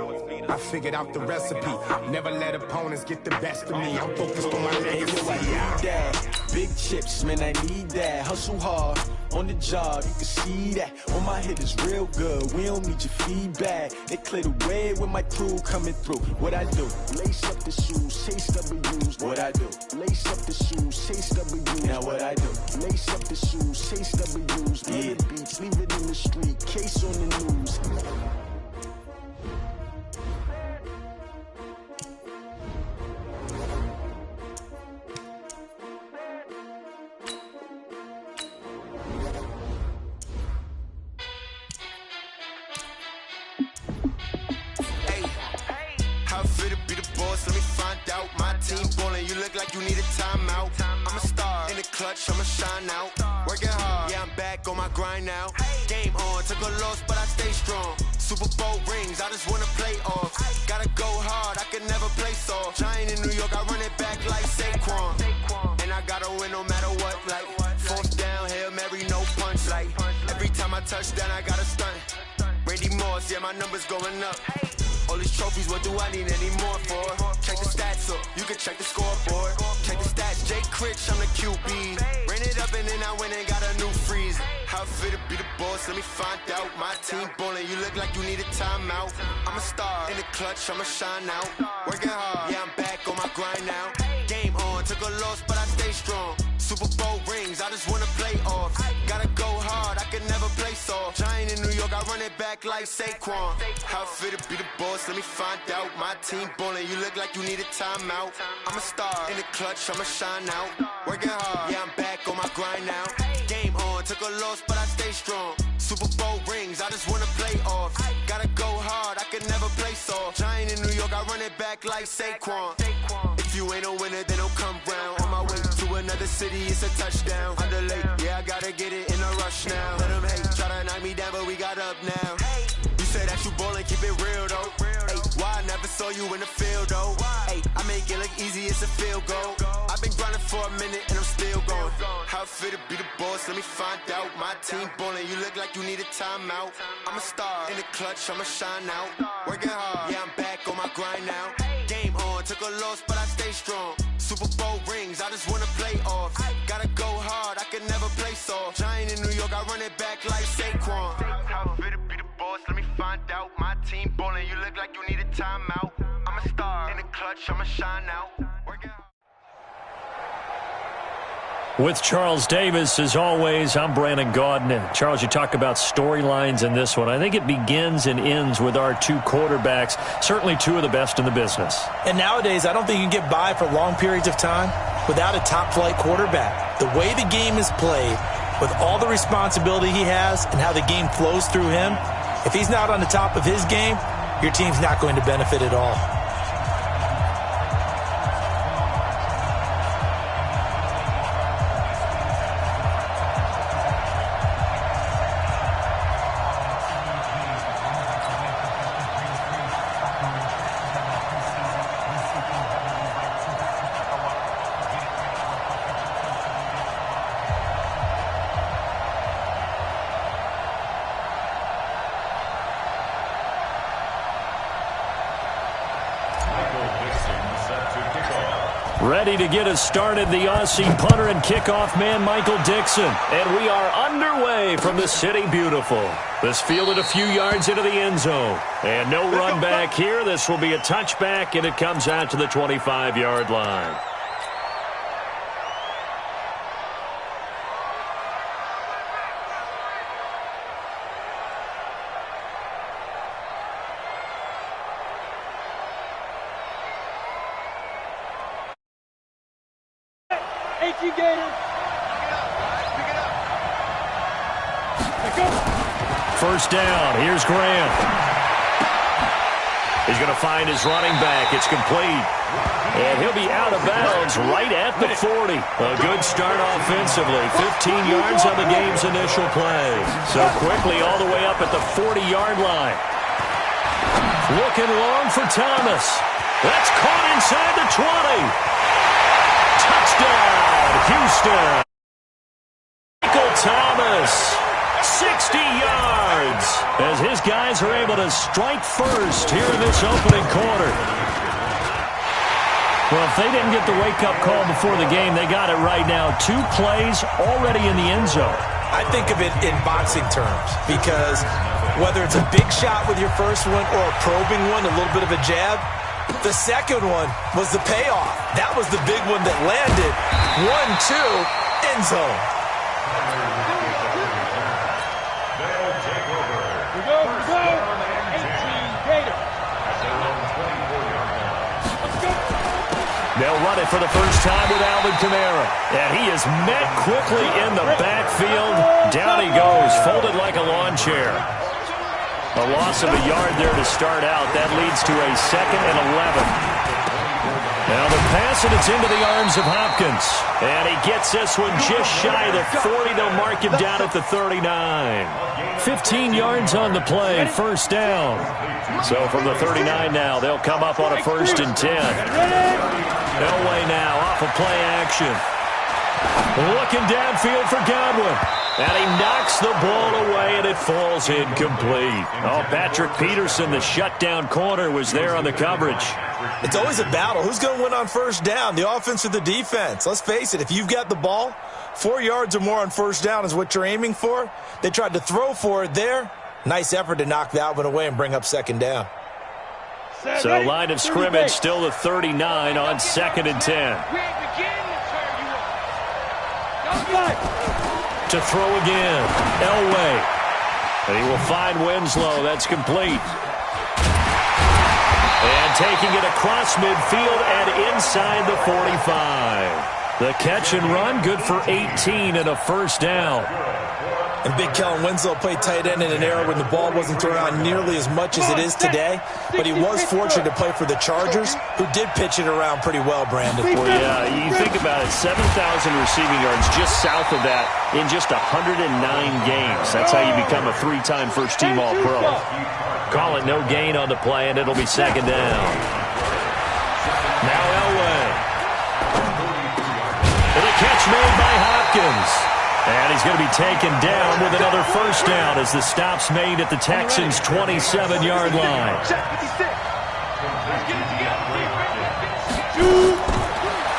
I figured out the recipe. Never let opponents get the best of me. I'm focused on my legacy. I need that. Big chips, man, I need that. Hustle hard, on the job, you can see that. On my head is real good, we don't need your feedback. They clear the way with my crew coming through. What I do? Lace up the shoes, chase W's. What I do? Lace up the shoes, chase W's. Now what I do? Lace up the shoes, chase W's. Murder beats, leave it in the street, case on the news. Like you need a timeout. I'm a star in the clutch, I'ma shine out. Working hard, yeah, I'm back on my grind now. Game on, took a loss, but I stay strong. Super Bowl rings, I just wanna play off. Gotta go hard, I can never play soft. Giant in New York, I run it back like Saquon. And I gotta win no matter what, like 4th down, Hail Mary, no punch. Like every time I touch down, I gotta stunt. Randy Moss, yeah, my numbers going up. All these trophies, what do I need any more for? Check the stats up, you can check the scoreboard. Check the stats, Jay Critch, I'm the QB. Ran it up and then I went and got a new freeze. How fit to be the boss, let me find out. My team ballin', you look like you need a timeout. I'm a star, in the clutch, I'ma shine out. Working hard, yeah, I'm back on my grind now. Game on, took a loss, but I stay strong. Super Bowl rings, I just wanna play off. Gotta go hard, I can never play soft. Giant in New York, I run it back like Saquon. How fit to be the boss, let me find out. My team ballin', you look like you need a timeout. I'm a star, in the clutch, I'ma shine out. Working hard, yeah, I'm back on my grind now. Game on, took a loss, but I stay strong. Super Bowl rings, I just wanna play off. Gotta go hard, I can never play soft. Giant in New York, I run it back like Saquon. If you ain't a winner, then don't come round. On my way to another city, it's a touchdown. Underlay, yeah, I gotta get it in a rush now. Let them hate, try to knock me down, but we got up now. You say that you ballin', keep it real though. Hey, why I never saw you in the field though? Hey, I make it look easy, it's a field goal. I've been grinding for a minute and I'm still going. How fit to be the boss, let me find out. My team ballin', you look like you need a timeout. I'm a star, in the clutch, I'ma shine out. Working hard, yeah, I'm back on my grind now. Game on, took a loss, but I stay strong. Super Bowl rings, I just wanna play off. Gotta go hard, I can never play soft. Giant in New York, I run it back like Saquon. How fit to be the boss, let me find out. My team ballin', you look like you need a timeout. I'm a star, in the clutch, I'ma shine out. With Charles Davis, as always, I'm Brandon Gaudin. Charles, you talk about storylines in this one. I think it begins and ends with our two quarterbacks, certainly two of the best in the business. And nowadays, I don't think you can get by for long periods of time without a top-flight quarterback. The way the game is played, with all the responsibility he has and how the game flows through him, if he's not on the top of his game, your team's not going to benefit at all. Ready to get us started, the Aussie punter and kickoff man, Michael Dixon. And we are underway from the City Beautiful. This fielded a few yards into the end zone. And no run back here. This will be a touchback, and it comes out to the 25-yard line. First down. Here's Graham. He's going to find his running back. It's complete. And he'll be out of bounds right at the 40. A good start offensively. 15 yards on the game's initial play. So quickly all the way up at the 40-yard line. Looking long for Thomas. That's caught inside the 20. Touchdown, Houston. Michael Thomas, 60 yards, as his guys are able to strike first here in this opening quarter. Well, if they didn't get the wake-up call before the game, they got it right now. 2 plays already in the end zone. I think of it in boxing terms, because whether it's a big shot with your first one or a probing one, a little bit of a jab, the second one was the payoff. That was the big one that landed. 1-2, end zone. They'll run it for the first time with Alvin Kamara. And he is met quickly in the backfield. Down he goes, folded like a lawn chair. A loss of a yard there to start out. That leads to a 2nd and 11. Now the pass, and it's into the arms of Hopkins. And he gets this one just shy of the 40. They'll mark him down at the 39. 15 yards on the play, first down. So from the 39 now, they'll come up on a 1st and 10. Elway now off of play action. Looking downfield for Godwin. And he knocks the ball away, and it falls incomplete. Oh, Patrick Peterson, the shutdown corner, was there on the coverage. It's always a battle. Who's going to win on first down, the offense or the defense? Let's face it, if you've got the ball, 4 yards or more on first down is what you're aiming for. They tried to throw for it there. Nice effort to knock that one away and bring up 2nd down. So line of scrimmage still the 39 on 2nd and 10. To throw again, Elway. And he will find Winslow. That's complete. And taking it across midfield and inside the 45. The catch and run, good for 18 and a first down. And Big Kellen Winslow played tight end in an era when the ball wasn't thrown out nearly as much as it is today. But he was fortunate to play for the Chargers, who did pitch it around pretty well, Brandon. Well, yeah, you think about it, 7,000 receiving yards just south of that in just 109 games. That's how you become a 3-time first-team All-Pro. Call it no gain on the play, and it'll be 2nd down. Now Elway. And a catch made by Hopkins. And he's going to be taken down with another first down as the stop's made at the Texans' 27-yard line.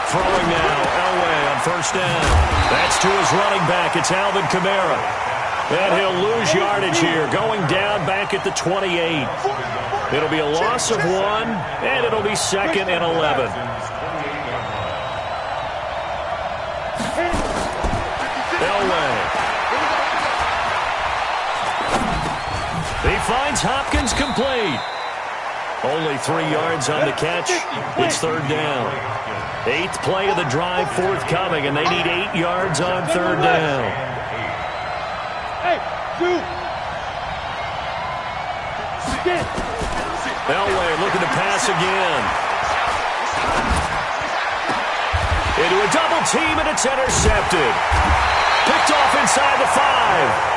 Throwing now, Elway on first down. That's to his running back. It's Alvin Kamara. And he'll lose yardage here, going down back at the 28. It'll be a loss of 1, and it'll be 2nd and 11. Elway. He finds Hopkins complete. Only 3 yards on the catch. It's 3rd down. 8th play of the drive forthcoming, and they need 8 yards on 3rd down. Elway looking to pass again. Into a double team, and it's intercepted. Picked off inside the 5.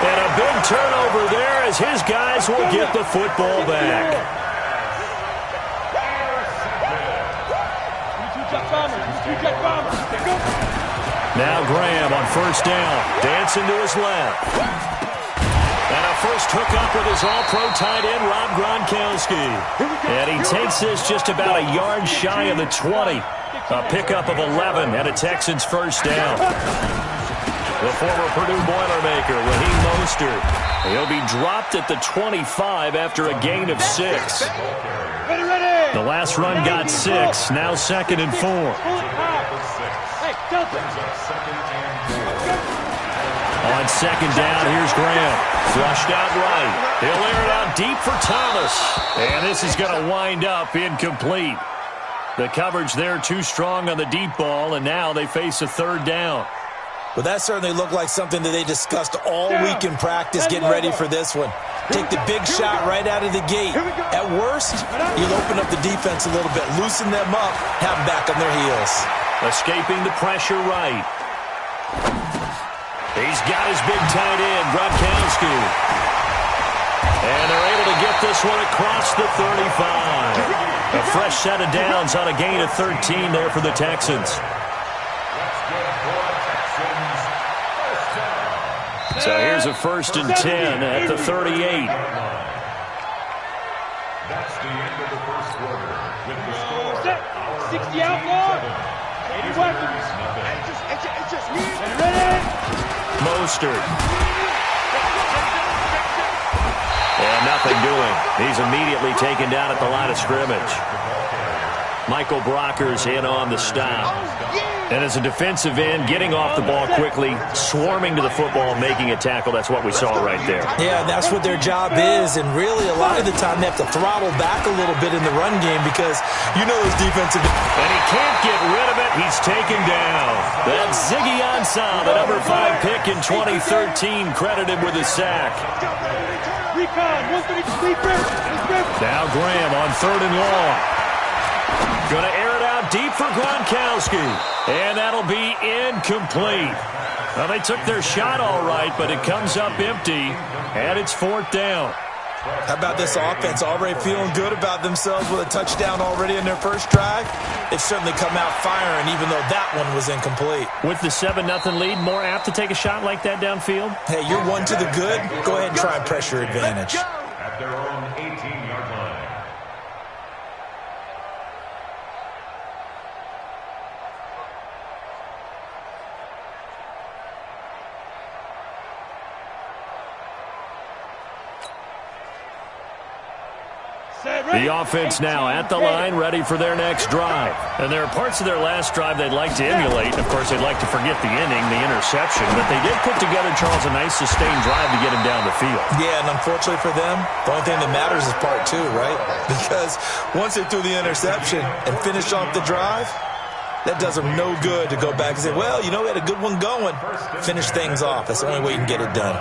And a big turnover there as his guys will get the football back. Now Graham on first down. Dancing to his left. And a first hookup with his all-pro tight end, Rob Gronkowski. And he takes this just about a yard shy of the 20. A pickup of 11 and a Texans first down. The former Purdue Boilermaker, Raheem Mostert. He'll be dropped at the 25 after a gain of 6. The last run got 6. Now 2nd and 4. On 2nd down, here's Graham. Flushed out right. He'll air it out deep for Thomas. And this is going to wind up incomplete. The coverage there too strong on the deep ball, and now they face a 3rd down. Well, that certainly looked like something that they discussed all week in practice, getting ready for this one. Take the big shot right out of the gate. At worst, you'll open up the defense a little bit, loosen them up, have them back on their heels. Escaping the pressure right. He's got his big tight end, Gronkowski. And they're able to get this one across the 35. A fresh set of downs on a gain of 13 there for the Texans. So here's a 1st and 10 at the 38. That's the end of the first quarter. With the score, 60 outlaw. 80 weapons. Mostert. And nothing doing. He's immediately taken down at the line of scrimmage. Michael Brockers in on the stop. And as a defensive end, getting off the ball quickly, swarming to the football, making a tackle, that's what we saw right there. Yeah, that's what their job is, and really a lot of the time they have to throttle back a little bit in the run game because you know those defensive... And he can't get rid of it. He's taken down. That's Ziggy Ansah, the number 5 pick in 2013, credited with a sack. Now Graham on 3rd and long. Going to air it out deep for Gronkowski. And that'll be incomplete. Well, they took their shot all right, but it comes up empty, and it's 4th down. How about this offense already feeling good about themselves with a touchdown already in their first drive? They've certainly come out firing, even though that one was incomplete. With the 7-0 lead, more apt to take a shot like that downfield? Hey, you're one to the good. Go ahead and try and pressure advantage. At their own 18-yard line. The offense now at the line, ready for their next drive. And there are parts of their last drive they'd like to emulate. Of course, they'd like to forget the inning, the interception. But they did put together, Charles, a nice sustained drive to get him down the field. Yeah, and unfortunately for them, the only thing that matters is part 2, right? Because once they threw the interception and finished off the drive, that does them no good to go back and say, well, you know, we had a good one going. Finish things off. That's the only way you can get it done.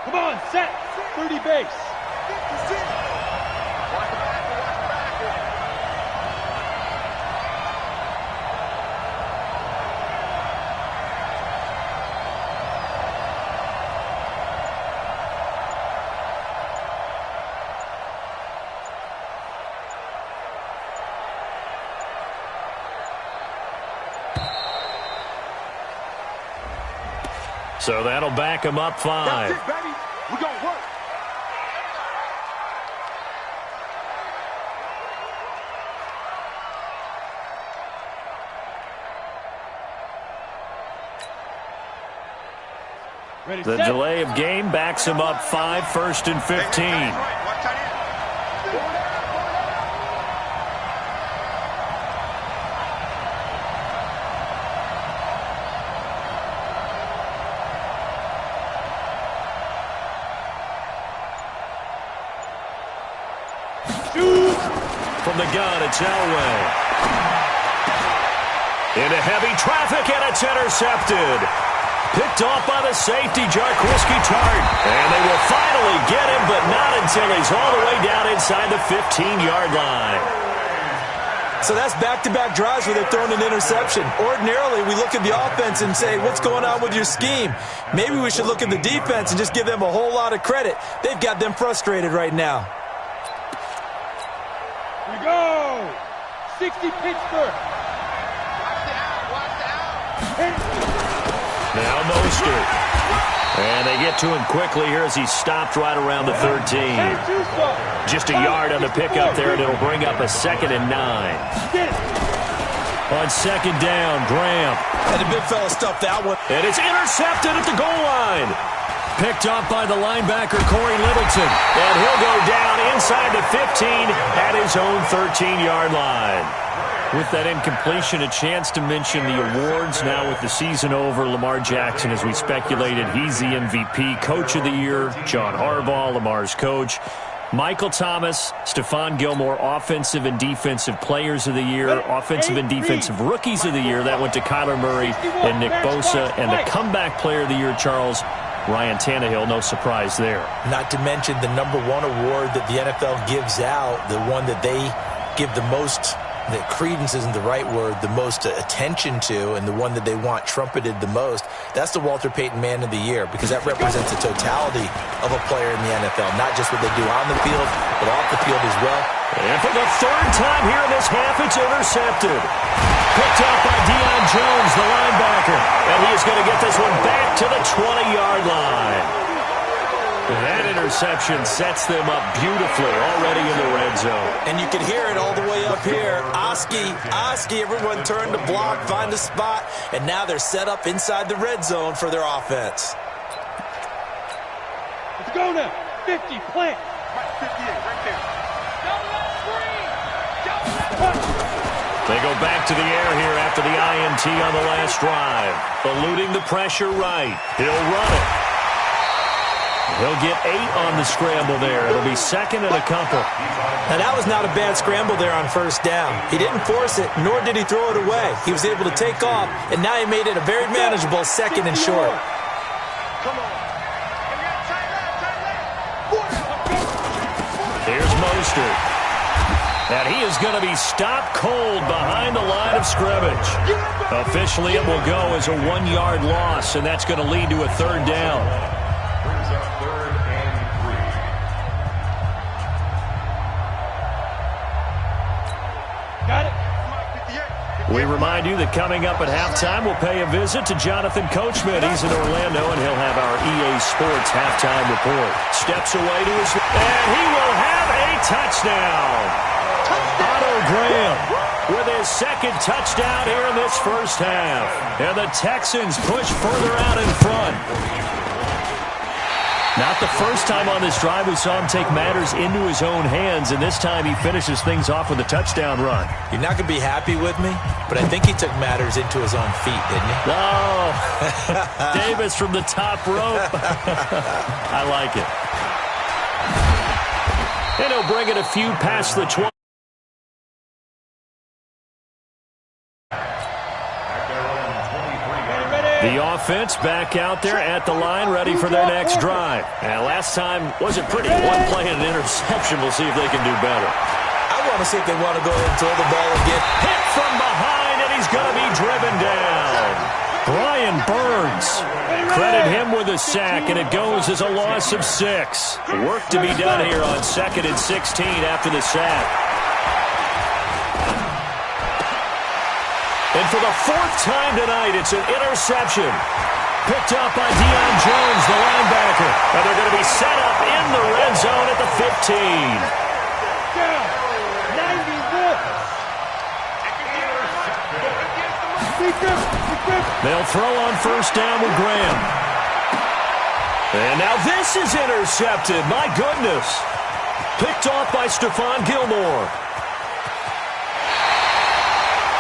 Come on, set. 30 base. So that'll back him up 5. That's it, baby. We're going to work. The delay of game backs him up 5, 1st and 15. From the gun, it's Elway. Into heavy traffic, and it's intercepted. Picked off by the safety, Jarquiski Tart. And they will finally get him, but not until he's all the way down inside the 15-yard line. So that's back-to-back drives where they've thrown an interception. Ordinarily, we look at the offense and say, what's going on with your scheme? Maybe we should look at the defense and just give them a whole lot of credit. They've got them frustrated right now. Here we go. 60 Pittsburgh. Now Mostert. And they get to him quickly here as he's stopped right around the 13. Just a yard on the pickup there, and it'll bring up a 2nd and 9. On 2nd down, Graham. And the big fella stuffed that one. And it's intercepted at the goal line. Picked up by the linebacker, Corey Littleton. And he'll go down inside the 15 at his own 13-yard line. With that incompletion, a chance to mention the awards. Now with the season over, Lamar Jackson, as we speculated, he's the MVP, Coach of the Year. John Harbaugh, Lamar's coach. Michael Thomas, Stephon Gilmore, Offensive and Defensive Players of the Year, Offensive and Defensive Rookies of the Year. That went to Kyler Murray and Nick Bosa. And the Comeback Player of the Year, Charles, Ryan Tannehill, no surprise there. Not to mention the #1 award that the NFL gives out, the one that they give the most, that credence isn't the right word, the most attention to, and the one that they want trumpeted the most. That's the Walter Payton Man of the Year, because that represents the totality of a player in the NFL, not just what they do on the field, but off the field as well. And for the 3rd time here in this half, it's intercepted. Picked up by Deion Jones, the linebacker. And he is going to get this one back to the 20-yard line. That interception sets them up beautifully already in the red zone. And you can hear it all the way up here. Oski, everyone turned to block, find a spot, and now they're set up inside the red zone for their offense. Let's go now. 50, plant. Right, 58, right there. They go back to the air here after the INT on the last drive. Eluding the pressure right. He'll run it. He'll get 8 on the scramble there. It'll be 2nd and a couple. Now, that was not a bad scramble there on 1st down. He didn't force it, nor did he throw it away. He was able to take off, and now he made it a very manageable 2nd and short. Come on. Here's Mostert. And he is going to be stopped cold behind the line of scrimmage. Officially, it will go as a 1-yard loss, and that's going to lead to a 3rd down. Brings up 3rd and 3. Got it. We remind you that coming up at halftime, we'll pay a visit to Jonathan Coachman. He's in Orlando, and he'll have our EA Sports halftime report. Steps away to his... And he will have a touchdown. Otto Graham with his 2nd touchdown here in this 1st half. And the Texans push further out in front. Not the first time on this drive we saw him take matters into his own hands, and this time he finishes things off with a touchdown run. You're not going to be happy with me, but I think he took matters into his own feet, didn't he? Oh, Davis from the top rope. I like it. And he'll bring it a few past the 20. The offense back out there at the line, ready for their next drive. And last time wasn't pretty. 1 play and an interception. We'll see if they can do better. I want to see if they want to go ahead and throw the ball again. Hit from behind, and he's going to be driven down. Brian Burns. Credit him with a sack, and it goes as a loss of 6. Work to be done here on 2nd and 16 after the sack. And for the 4th time tonight, it's an interception. Picked up by Deion Jones, the linebacker. And they're going to be set up in the red zone at the 15. They'll throw on 1st down with Graham. And now this is intercepted. My goodness. Picked off by Stephon Gilmore.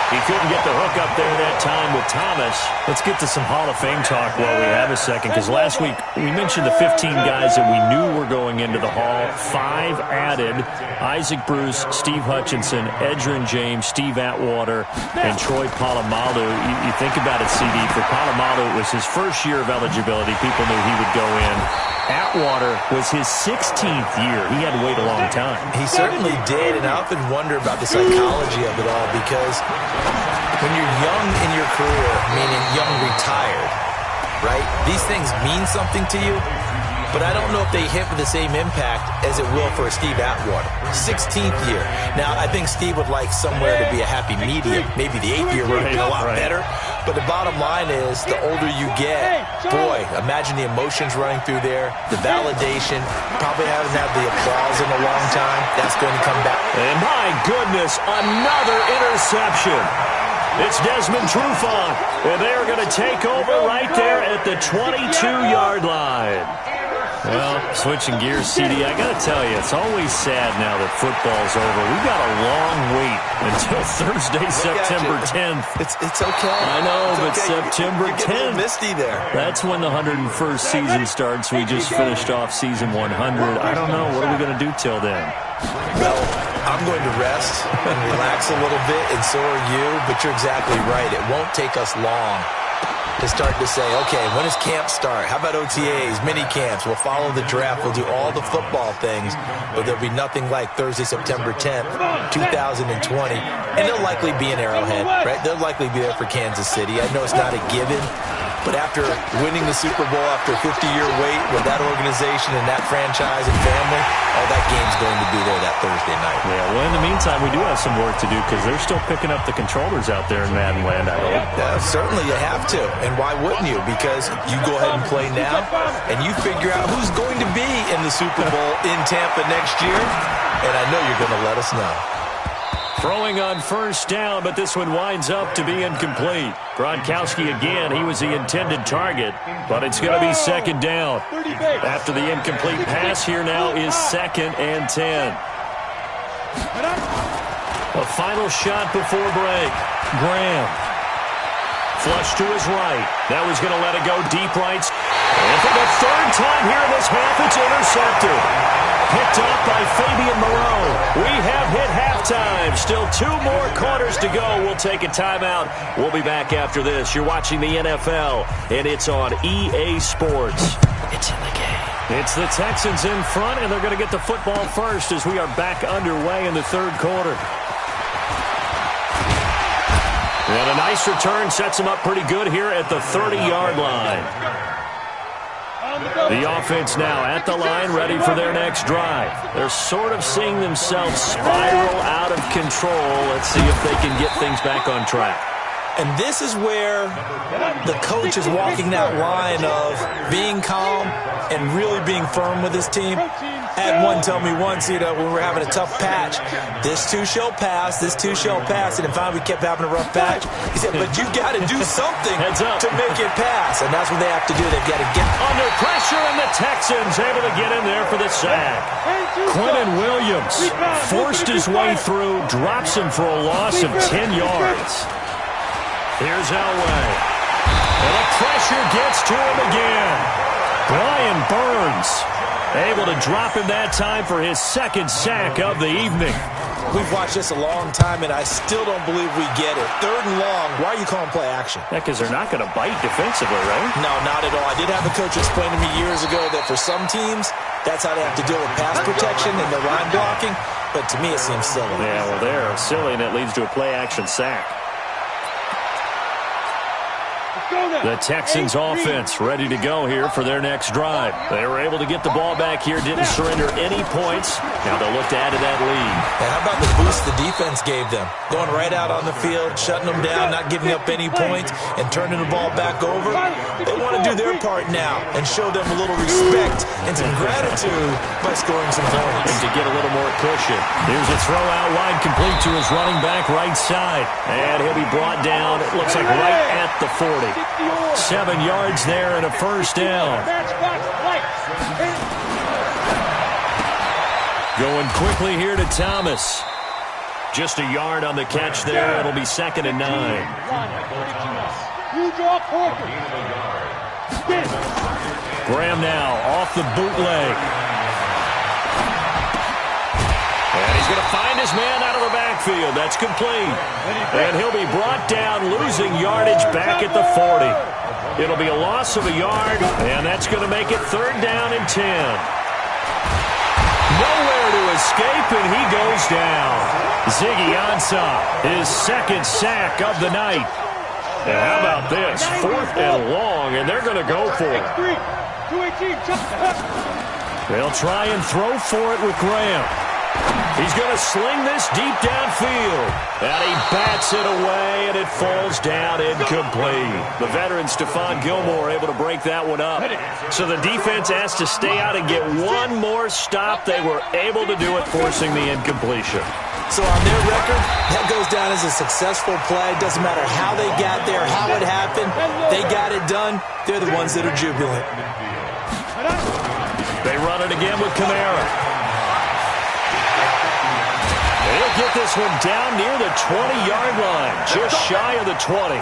He couldn't get the hook up there that time with Thomas. Let's get to some Hall of Fame talk while we have a second, because last week we mentioned the 15 guys that we knew were going into the Hall. 5 added: Isaac Bruce, Steve Hutchinson, Edgerrin James, Steve Atwater, and Troy Polamalu. You think about it, CD. For Polamalu, it was his 1st year of eligibility. People knew he would go in. Atwater was his 16th year. He had to wait a long time. He certainly did, and I often wonder about the psychology of it all, because when you're young in your career, meaning young retired, right, these things mean something to you. but I don't know if they hit with the same impact as it will for Steve Atwater. 16th year. Now, I think Steve would like somewhere to be a happy medium. Maybe the 8th year would have been a lot better. But the bottom line is, the older you get, boy, imagine the emotions running through there, the validation, probably haven't had the applause in a long time. That's going to come back. And my goodness, another interception. It's Desmond Trufant, and they are going to take over right there at the 22-yard line. Well, switching gears, CD, I got to tell you, it's always sad now that football's over. We've got a long wait until Thursday, September 10th. It's okay. I know, but okay. September 10th. You're getting a little misty there. That's when the 101st season starts. We just finished off season 100. I don't know. What are we going to do till then? Well, I'm going to rest and relax a little bit, and so are you, but you're exactly right. It won't take us long to start to say, okay, when does camp start? How about OTAs, mini camps? We'll follow the draft. We'll do all the football things, but there'll be nothing like Thursday, September 10th, 2020. And they'll likely be in Arrowhead, right? They'll likely be there for Kansas City. I know it's not a given, but after winning the Super Bowl after a 50-year wait with that organization and that franchise and family, all that game's going to be there that Thursday night. Yeah, well, in the meantime, we do have some work to do because they're still picking up the controllers out there in Madden Land, I hope. Yeah, certainly you have to. And why wouldn't you? Because you go ahead and play now, and you figure out who's going to be in the Super Bowl in Tampa next year, and I know you're going to let us know. Throwing on first down, but this one winds up to be incomplete. Gronkowski again, he was the intended target, but it's going to be second down. After the incomplete pass, here now is 2nd and 10. A final shot before break. Graham. Flush to his right. That was going to let it go deep right. And for the third time here in this half, it's intercepted. Picked up by Fabian Moreau. We have hit halftime. Still 2 more quarters to go. We'll take a timeout. We'll be back after this. You're watching the NFL, and it's on EA Sports. It's in the game. It's the Texans in front, and they're going to get the football first as we are back underway in the third quarter. And a nice return sets them up pretty good here at the 30-yard line. The offense now at the line, ready for their next drive. They're sort of seeing themselves spiral out of control. Let's see if they can get things back on track. And this is where the coach is walking that line of being calm and really being firm with his team. I had one tell me once, when we were having a tough patch, this too shall pass, this too shall pass. And then finally we kept having a rough patch. He said, but you got to do something to make it pass. And that's what they have to do. They've got to get under pressure, and the Texans able to get in there for the sack. Quentin Williams forced his way through, drops him for a loss of 10 yards. Here's Elway. And the pressure gets to him again. Brian Burns able to drop him that time for his 2nd sack of the evening. We've watched this a long time, and I still don't believe we get it. 3rd and long, why are you calling play action? Yeah, because they're not going to bite defensively, right? No, not at all. I did have a coach explain to me years ago that for some teams, that's how they have to deal with pass protection and their line blocking. But to me, it seems silly. Yeah, well, they're silly, and it leads to a play action sack. The Texans offense ready to go here for their next drive. They were able to get the ball back here, didn't surrender any points. Now they'll look to add to that lead. And how about the boost the defense gave them? Going right out on the field, shutting them down, not giving up any points, and turning the ball back over. They want to do their part now and show them a little respect and some gratitude by scoring some points. And to get a little more cushion. Here's a throw out wide, complete to his running back right side. And he'll be brought down, it looks like right at the 40. 7 yards there and a first down. Going quickly here to Thomas. Just a yard on the catch there. It'll be 2nd and 9. Graham now off the bootleg. And he's going to find his man out of the backfield. That's complete. And he'll be brought down, losing yardage back at the 40. It'll be a loss of a yard, and that's going to make it 3rd down and 10. Nowhere to escape, and he goes down. Ziggy Ansah, his 2nd sack of the night. And how about this? 4th and long and they're going to go for it. They'll try and throw for it with Graham. He's going to sling this deep downfield. And he bats it away, and it falls down incomplete. The veteran Stephon Gilmore able to break that one up. So the defense asked to stay out and get one more stop. They were able to do it, forcing the incompletion. So on their record, that goes down as a successful play. Doesn't matter how they got there, how it happened. They got it done. They're the ones that are jubilant. They run it again with Kamara. They'll get this one down near the 20-yard line, just shy of the 20.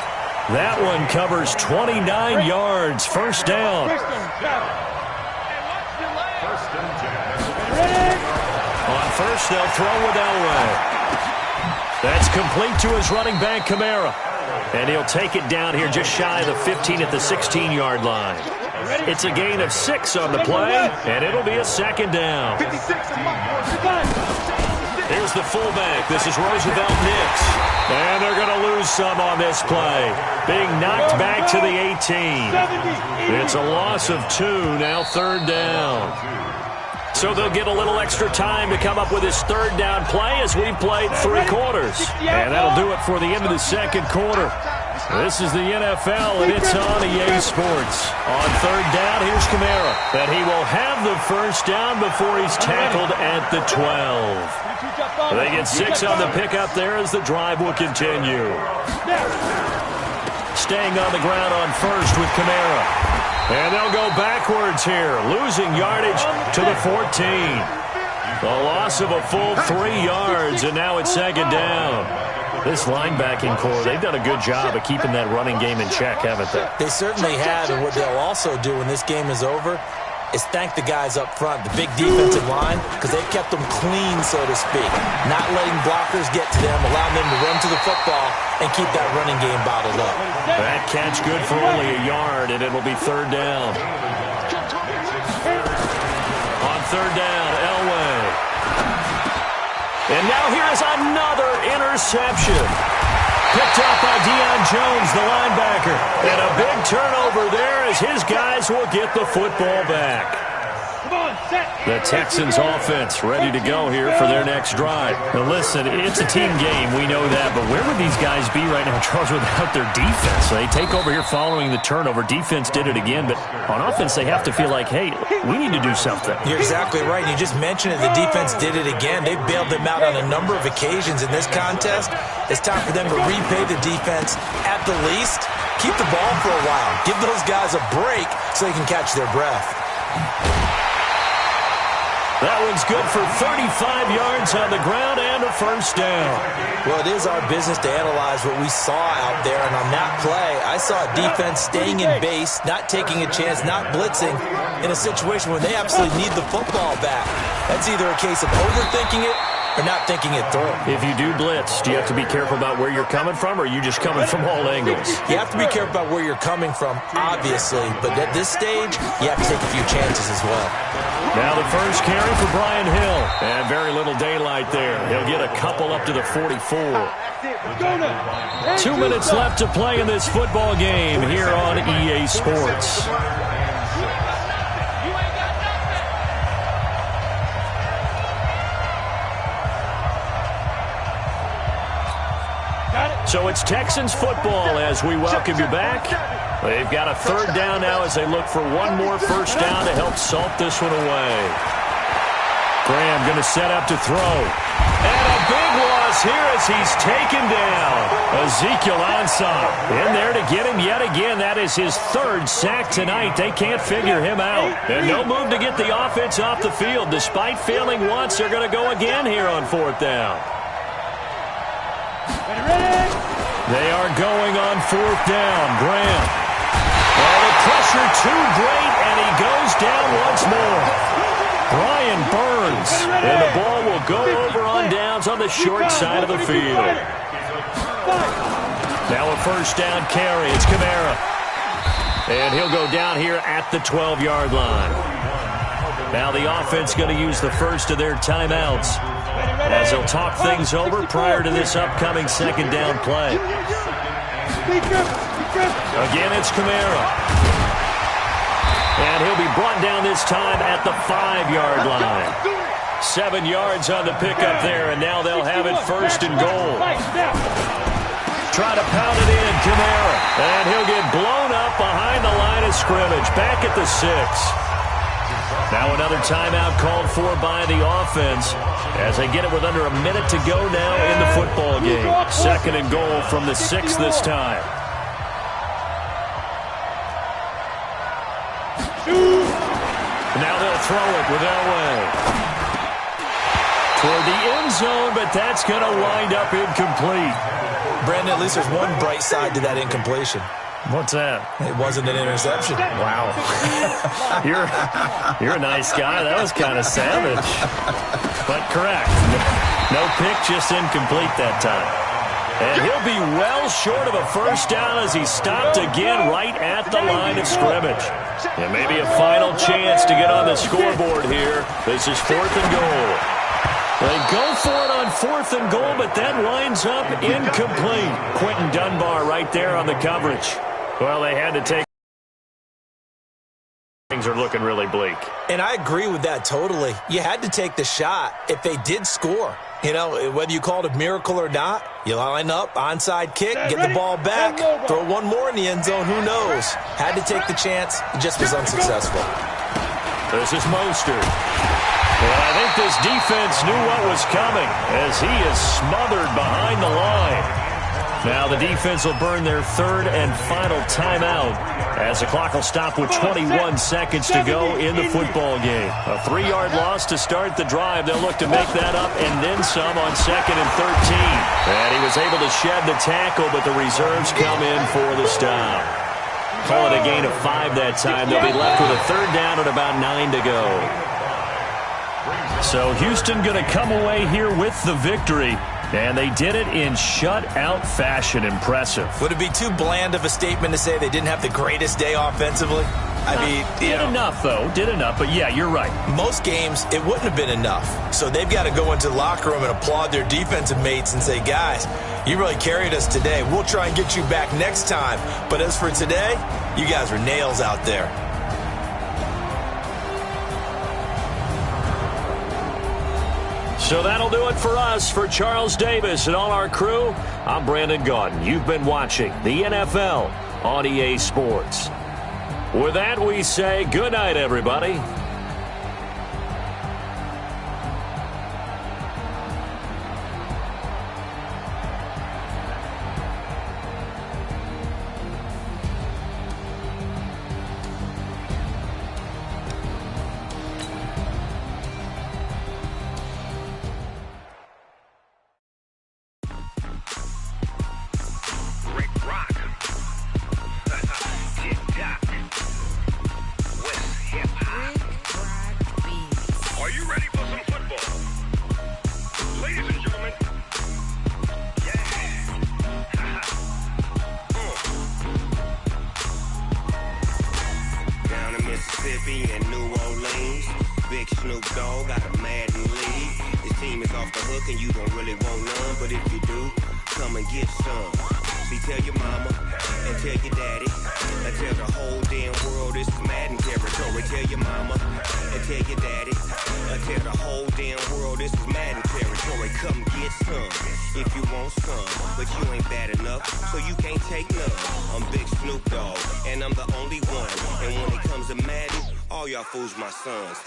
That one covers 29 yards, first down. On first, they'll throw with Elway. That's complete to his running back, Kamara. And he'll take it down here just shy of the 15 at the 16-yard line. It's a gain of 6 on the play, and it'll be a second down. Here's the fullback. This is Roosevelt Nix. And they're going to lose some on this play. Being knocked back to the 18. It's a loss of 2, now third down. So they'll get a little extra time to come up with his third down play as we've played 3 quarters. And that'll do it for the end of the second quarter. This is the NFL, and it's on EA Sports. On third down, here's Kamara. And he will have the first down before he's tackled at the 12. They get 6 on the pickup there as the drive will continue. Staying on the ground on first with Kamara. And they'll go backwards here, losing yardage to the 14. A loss of a full 3 yards, and now it's second down. This linebacking core, they've done a good job of keeping that running game in check, haven't they? They certainly have, and what they'll also do when this game is over is thank the guys up front, the big defensive line, because they've kept them clean, so to speak. Not letting blockers get to them, allowing them to run to the football and keep that running game bottled up. That catch good for only a yard, and it'll be third down. On third down, Elway. And now here is another interception. Picked up by Deion Jones, the linebacker. And a big turnover there as his guys will get the football back. The Texans offense ready to go here for their next drive. Now listen, it's a team game, we know that, but where would these guys be right now, Charles, without their defense? They take over here following the turnover. Defense did it again, but on offense they have to feel like, hey, we need to do something. You're exactly right. You just mentioned it. The defense did it again. They bailed them out on a number of occasions in this contest. It's time for them to repay the defense at the least. Keep the ball for a while. Give those guys a break so they can catch their breath. That one's good for 35 yards on the ground and a first down. Well, it is our business to analyze what we saw out there, and on that play, I saw a defense staying in base, not taking a chance, not blitzing, in a situation where they absolutely need the football back. That's either a case of overthinking it or not thinking it through. If you do blitz, do you have to be careful about where you're coming from, or are you just coming from all angles? You have to be careful about where you're coming from, obviously, but at this stage, you have to take a few chances as well. Now the first carry for Brian Hill. And very little daylight there. He'll get a couple up to the 44. 2 minutes left to play in this football game here on EA Sports. So it's Texans football as we welcome you back. They've got a third down now as they look for one more first down to help salt this one away. Graham going to set up to throw. And a big loss here as he's taken down. Ezekiel Ansah in there to get him yet again. That is his third sack tonight. They can't figure him out. And no move to get the offense off the field. Despite failing once, they're going to go again here on fourth down. They are going on fourth down. Graham. Oh, the pressure too great, and he goes down once more. Brian Burns. And the ball will go over on downs on the short side of the field. Now a first down carry. It's Kamara. And he'll go down here at the 12-yard line. Now the offense going to use the first of their timeouts as they'll talk things over prior to this upcoming second down play. Again, it's Kamara. And he'll be brought down this time at the 5-yard line. 7 yards on the pickup there, and now they'll have it first and goal. Try to pound it in, Kamara. And he'll get blown up behind the line of scrimmage, back at the 6. Now another timeout called for by the offense as they get it with under a minute to go now in the football game. 2nd and goal from the 6 this time. Now they'll throw it with Elway. Toward the end zone, but that's going to wind up incomplete. Brandon, at least there's one bright side to that incompletion. What's that? It wasn't an interception. Wow. You're a nice guy. That was kind of savage. But correct. No pick, just incomplete that time. And he'll be well short of a first down as he's stopped again right at the line of scrimmage. And maybe a final chance to get on the scoreboard here. This is 4th and goal. They go for it on 4th and goal, but that winds up incomplete. Quentin Dunbar right there on the coverage. Well, they had to take. Things are looking really bleak. And I agree with that totally. You had to take the shot if they did score. You know, whether you called it a miracle or not, you line up, onside kick, get the ball back, throw one more in the end zone, who knows? Had to take the chance, it just was unsuccessful. This is Mostert. Well, I think this defense knew what was coming as he is smothered behind the line. Now the defense will burn their 3rd and final timeout as the clock will stop with 21 seconds to go in the football game. A 3-yard loss to start the drive. They'll look to make that up and then some on 2nd and 13. And he was able to shed the tackle, but the reserves come in for the stop. Call it a gain of 5 that time. They'll be left with a 3rd down and about 9 to go. So Houston going to come away here with the victory. And they did it in shutout fashion. Impressive. Would it be too bland of a statement to say they didn't have the greatest day offensively? I mean, did enough, though. Did enough. But, yeah, you're right. Most games, it wouldn't have been enough. So they've got to go into the locker room and applaud their defensive mates and say, guys, you really carried us today. We'll try and get you back next time. But as for today, you guys are nails out there. So that'll do it for us. For Charles Davis and all our crew, I'm Brandon Gaudin. You've been watching the NFL on EA Sports. With that, we say good night, everybody. My sons,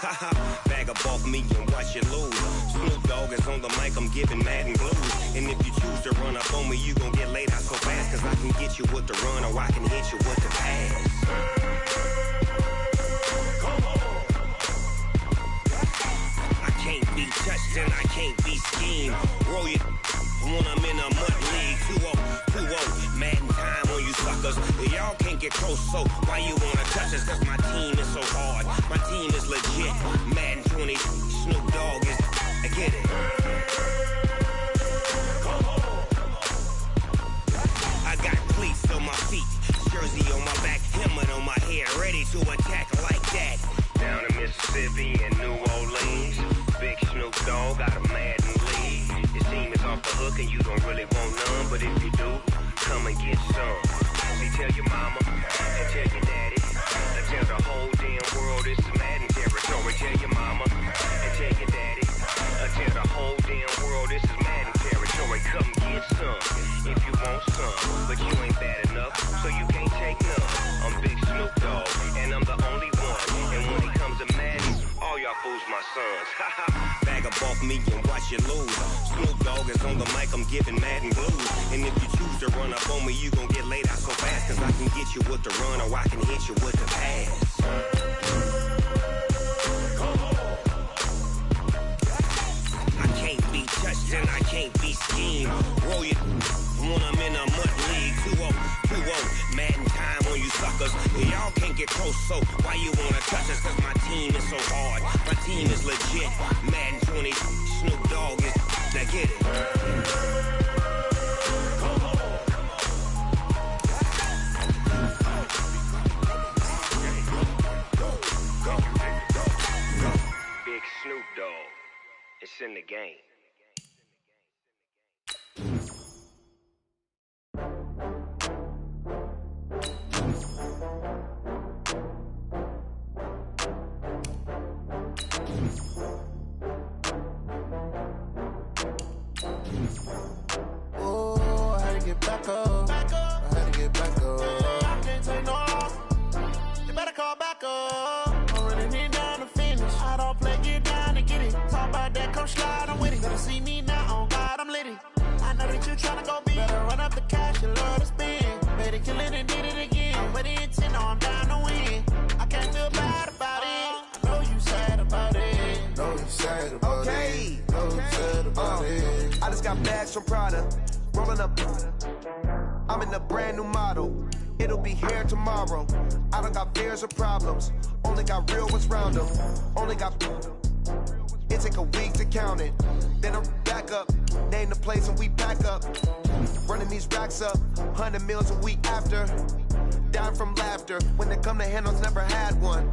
bag up off me and watch you lose. Snoop Dogg is on the mic, I'm giving Madden blues. And if you choose to run up on me, you gon' get laid out so fast. Cause I can get you with the run or I can hit you with the pass. I can't be touched and I can't be schemed. Roll you when I'm in a mud league. 2-0, Madden time on you suckers. Y'all can't get close, so why you wanna touch us? Cause my team is so hard. My team is legit. Madden 20, Snoop Dogg is. I get it. I got cleats on my feet, jersey on my back, helmet on my head, ready to attack like that. Down in Mississippi and New Orleans, Big Snoop Dogg got a Madden league. Your team is off the hook and you don't really want none, but if you do, come and get some. pussy, tell your mama and tell your daddy. Tell the whole damn world this is Madden territory. Tell your mama and tell your daddy. Tell the whole damn world this is Madden territory. Come get some if you want some, but you ain't bad enough, so you can't take none. I'm Big Snoop Dogg, and I'm the only one. And when it comes to Madden, all y'all fools my sons. Bag up off me and watch you lose. Snoop Dogg is on the mic, I'm giving Madden blues. And if you choose to run up on me, you gon' get laid out so fast. Cause I can get you with the run or I can hit you with the pass. I can't be touched and I can't be schemed. Roll you when I'm in a mud league. 2-0, Madden time on you suckers. Y'all can't get close, so why you wanna touch us? Cause my team is so hard, my team is legit. Madden 20, Snoop Dogg is, now get it. Big Snoop Dogg, it's in the game. Oh, I had to get back up. I had to get back up. I can't take no loss. You better call back up. I'm running it down to finish. I don't play, get down and get it. Talk about that, come slide, I'm with it. Better see me now, on God, I'm litty. I know that you tryna go big. Better run up the cash, you love to spend. Better kill it and did it again. But the intent, no, I'm down to win. I can't feel bad about it. I know you sad about it. Know you sad about it. Know you sad about it. I just got bags from Prada. Rolling up. I'm in a brand new model. It'll be here tomorrow. I don't got fears or problems. Only got real ones round them. Only got. It take a week to count it. Then I'm back up. Name the place and we pack up. Running these racks up. 100 meals a week after. Down from laughter. When they come to handles, never had one.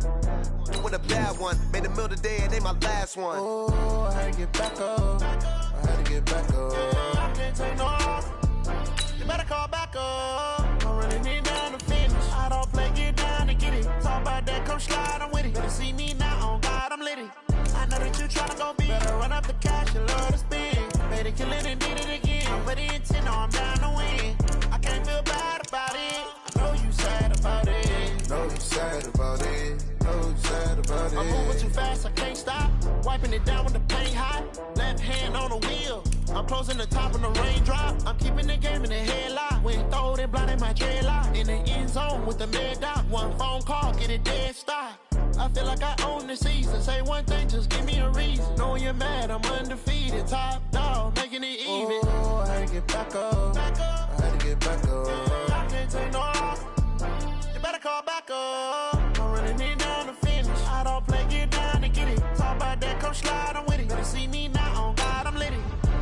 With a bad one. Made a meal today and they my last one. Oh, I had to get back up. I had to get back up. I can't take no loss. You better call back up. I'm running it down to finish. I don't play, get down and get it. Talk about that, come slide, I'm with it. Better see me now, on God, I'm litty. I know that you tryna go big. Better run up the cash, you love to spend. Better kill it and did it again. But the intent, no, I'm down to win. I can't feel bad about it. I know you sad about it. Know you sad about it. Know you sad about it. I'm moving too fast, I can't stop. Wiping it down with the paint hot. Left hand on the wheel. I'm closing the top on the raindrop. I'm keeping the game in the headlock. When throwed and blinded my dreadlock. In the end zone with the mad dot. One phone call, get it dead stop. I feel like I own the season. Say one thing, just give me a reason. Knowing you're mad, I'm undefeated. Top dog, making it even. Oh, I had to get back up. I had to get back up. I can't take no loss. You better call back up. I'm running it down to finish. I don't play, get down and get it. Talk about that, come slide, I'm with it. Better see me now, on God, I'm litty.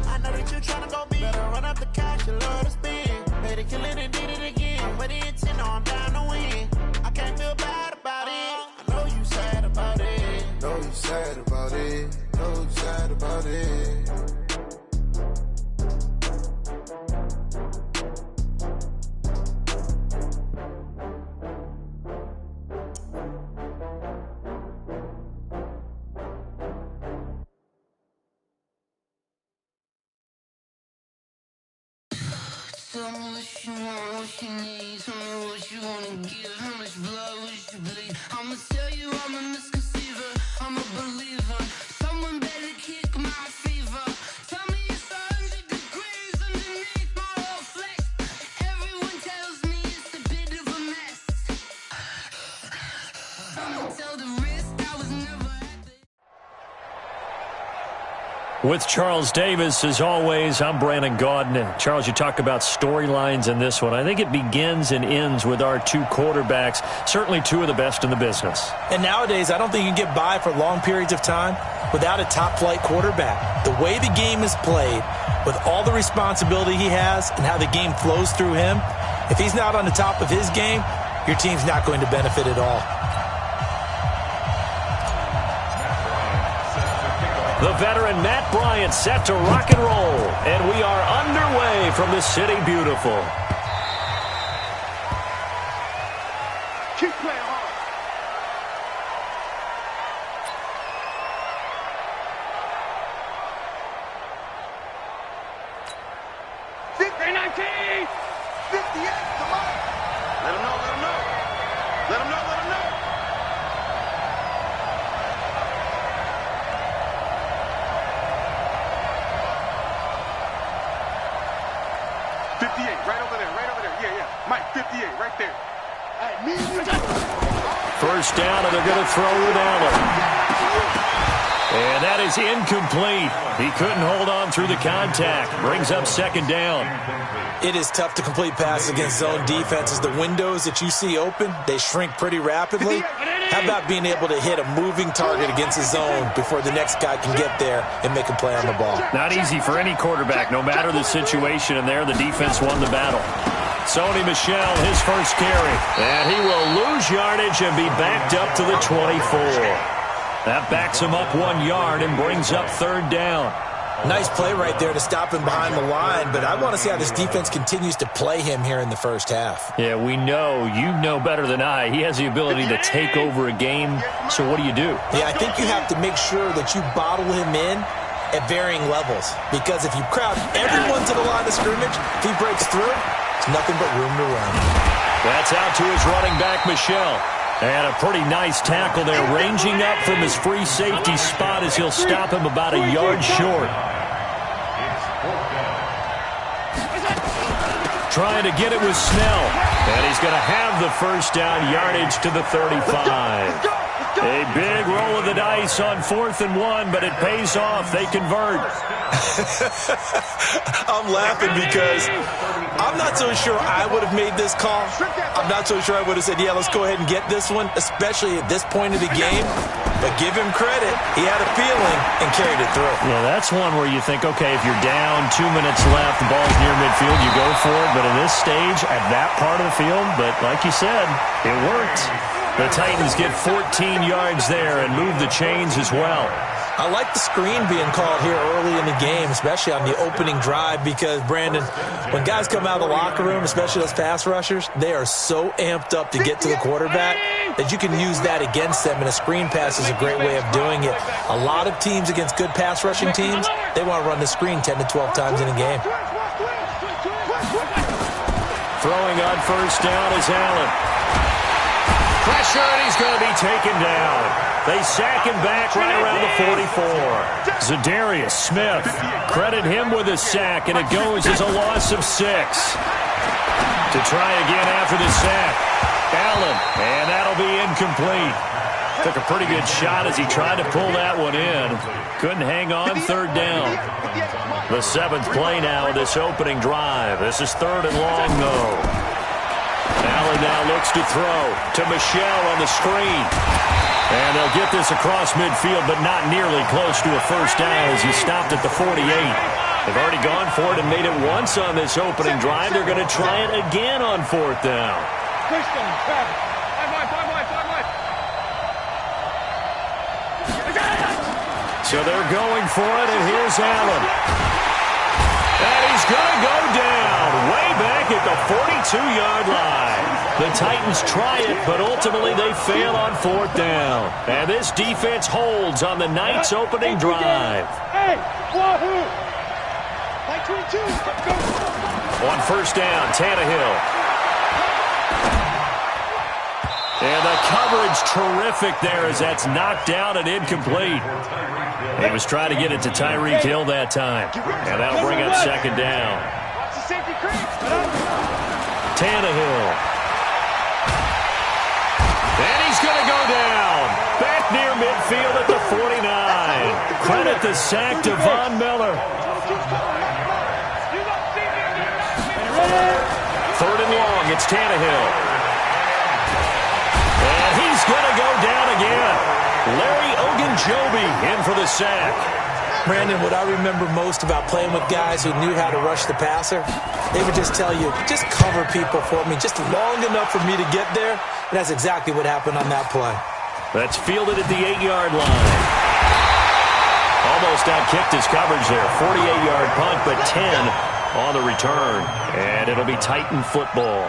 I know that you tryna go big. Better run up the cash, you love to spend. Better kill it and did it again. But the intent, no, I'm down to win. I can't feel bad about it. I know you sad about it. Know you sad about it. Know you sad about it. Tell me what you want, what you need. Tell me what you wanna give. How much blood would you bleed? I'ma tell you I'm a misconceiver. I'm a believer. Someone better kick my fever. Tell me it's 100 degrees underneath my whole flesh. Everyone tells me it's a bit of a mess. I'ma tell the risk I was never happy. With Charles Davis, as always, I'm Brandon Gaudin. Charles, you talk about storylines in this one. I think it begins and ends with our two quarterbacks, certainly two of the best in the business. And nowadays, I don't think you can get by for long periods of time without a top-flight quarterback. The way the game is played, with all the responsibility he has and how the game flows through him, if he's not on the top of his game, your team's not going to benefit at all. The veteran Matt Bryant set to rock and roll, and we are underway from the City Beautiful. Keep playing hard. 19! 58, come on! Let him know, let him know. Let him know, let him know. Right over there, right over there. Yeah, yeah. Mike, 58, right there. First down, and they're going to throw with Allen. And that is incomplete. He couldn't hold on through the contact. Brings up second down. It is tough to complete passes against zone defenses. The windows that you see open, they shrink pretty rapidly. How about being able to hit a moving target against the zone before the next guy can get there and make a play on the ball? Not easy for any quarterback, no matter the situation, and there the defense won the battle. Sony Michel, his first carry. And he will lose yardage and be backed up to the 24. That backs him up 1 yard and brings up third down. Nice play right there to stop him behind the line, but I want to see how this defense continues to play him here in the first half. Yeah, we know. You know better than I. He has the ability to take over a game, so what do you do? Yeah, I think you have to make sure that you bottle him in at varying levels, because if you crowd everyone to the line of scrimmage, if he breaks through, it's nothing but room to run. That's out to his running back, Michel. And a pretty nice tackle there, ranging up from his free safety spot as he'll stop him about a yard short. Trying to get it with Snell. And he's going to have the first down, yardage to the 35. A big roll of the dice on 4th and 1, but it pays off. They convert. I'm laughing because I'm not so sure I would have made this call. I'm not so sure I would have said, yeah, let's go ahead and get this one, especially at this point of the game. But give him credit. He had a feeling and carried it through. Yeah, that's one where you think, okay, if you're down 2 minutes left, the ball's near midfield, you go for it. But at this stage, at that part of the field, but like you said, it worked. The Titans get 14 yards there and move the chains as well. I like the screen being called here early in the game, especially on the opening drive, because, Brandon, when guys come out of the locker room, especially those pass rushers, they are so amped up to get to the quarterback that you can use that against them, and a screen pass is a great way of doing it. A lot of teams against good pass rushing teams, they want to run the screen 10 to 12 times in a game. Throwing on first down is Allen. Pressure, and he's going to be taken down. They sack him back right around the 44. Zadarius Smith, credit him with a sack, and it goes as a loss of 6. To try again after the sack, Allen, and that'll be incomplete. Took a pretty good shot as he tried to pull that one in. Couldn't hang on, third down. The 7th play now of this opening drive. This is 3rd and long, though. Allen now looks to throw to Michel on the screen. And they'll get this across midfield, but not nearly close to a first down as he stopped at the 48. They've already gone for it and made it once on this opening drive. They're going to try it again on 4th down. So they're going for it, and here's Allen. And he's going to go down way back at the 42-yard line. The Titans try it, but ultimately they fail on 4th down. And this defense holds on the night's opening drive. Hey, wahoo! Like 22, go. On first down, Tannehill. And the coverage terrific there as that's knocked down and incomplete. He was trying to get it to Tyreek Hill that time. And that'll bring up second down. Tannehill. And he's going to go down. Back near midfield at the 49. Credit the sack to Von Miller. 3rd and long, it's Tannehill. And he's going to go down again. Larry Ogunjobi in for the sack. Brandon, what I remember most about playing with guys who knew how to rush the passer, they would just tell you, just cover people for me, just long enough for me to get there. And that's exactly what happened on that play. That's fielded at the 8-yard line. Almost out-kicked his coverage there. 48-yard punt, but 10 on the return. And it'll be Titan football.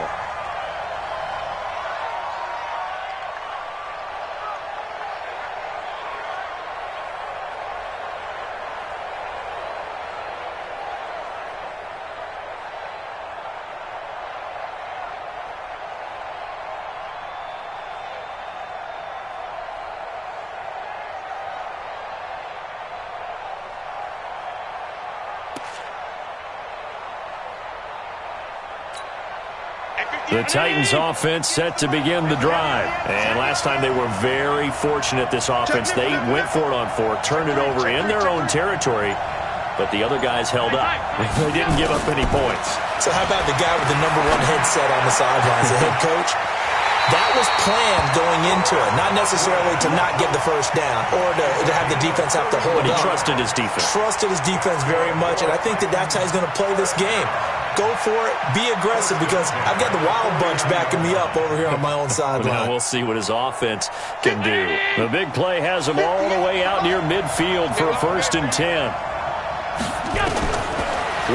The Titans offense set to begin the drive. And last time they were very fortunate, this offense. They went for it on 4, turned it over in their own territory, but the other guys held up. They didn't give up any points. So how about the guy with the #1 headset on the sidelines, the head coach? That was planned going into it, not necessarily to not get the first down or to have the defense have to hold But he up. trusted his defense. Trusted his defense very much, and I think that's how he's going to play this game. Go for it, be aggressive, because I've got the Wild Bunch backing me up over here on my own sideline. Now we'll see what his offense can do. The big play has him all the way out near midfield for a 1st and 10.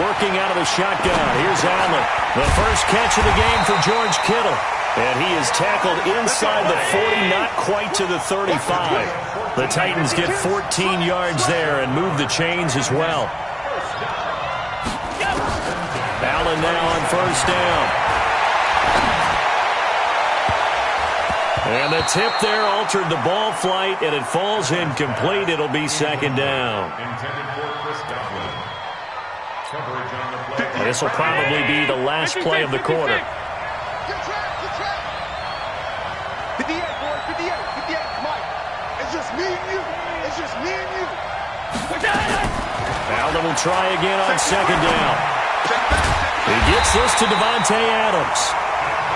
Working out of the shotgun. Here's Allen. The first catch of the game for George Kittle. And he is tackled inside the 40, not quite to the 35. The Titans get 14 yards there and move the chains as well. Allen now on 1st down. And the tip there altered the ball flight, and it falls incomplete. It'll be 2nd down. This will probably be the last play of the quarter. 58, boy, 58, 58, Mike. It's just me and you. It's just me and you. Allen will try again on 2nd down. He gets this to Devontae Adams.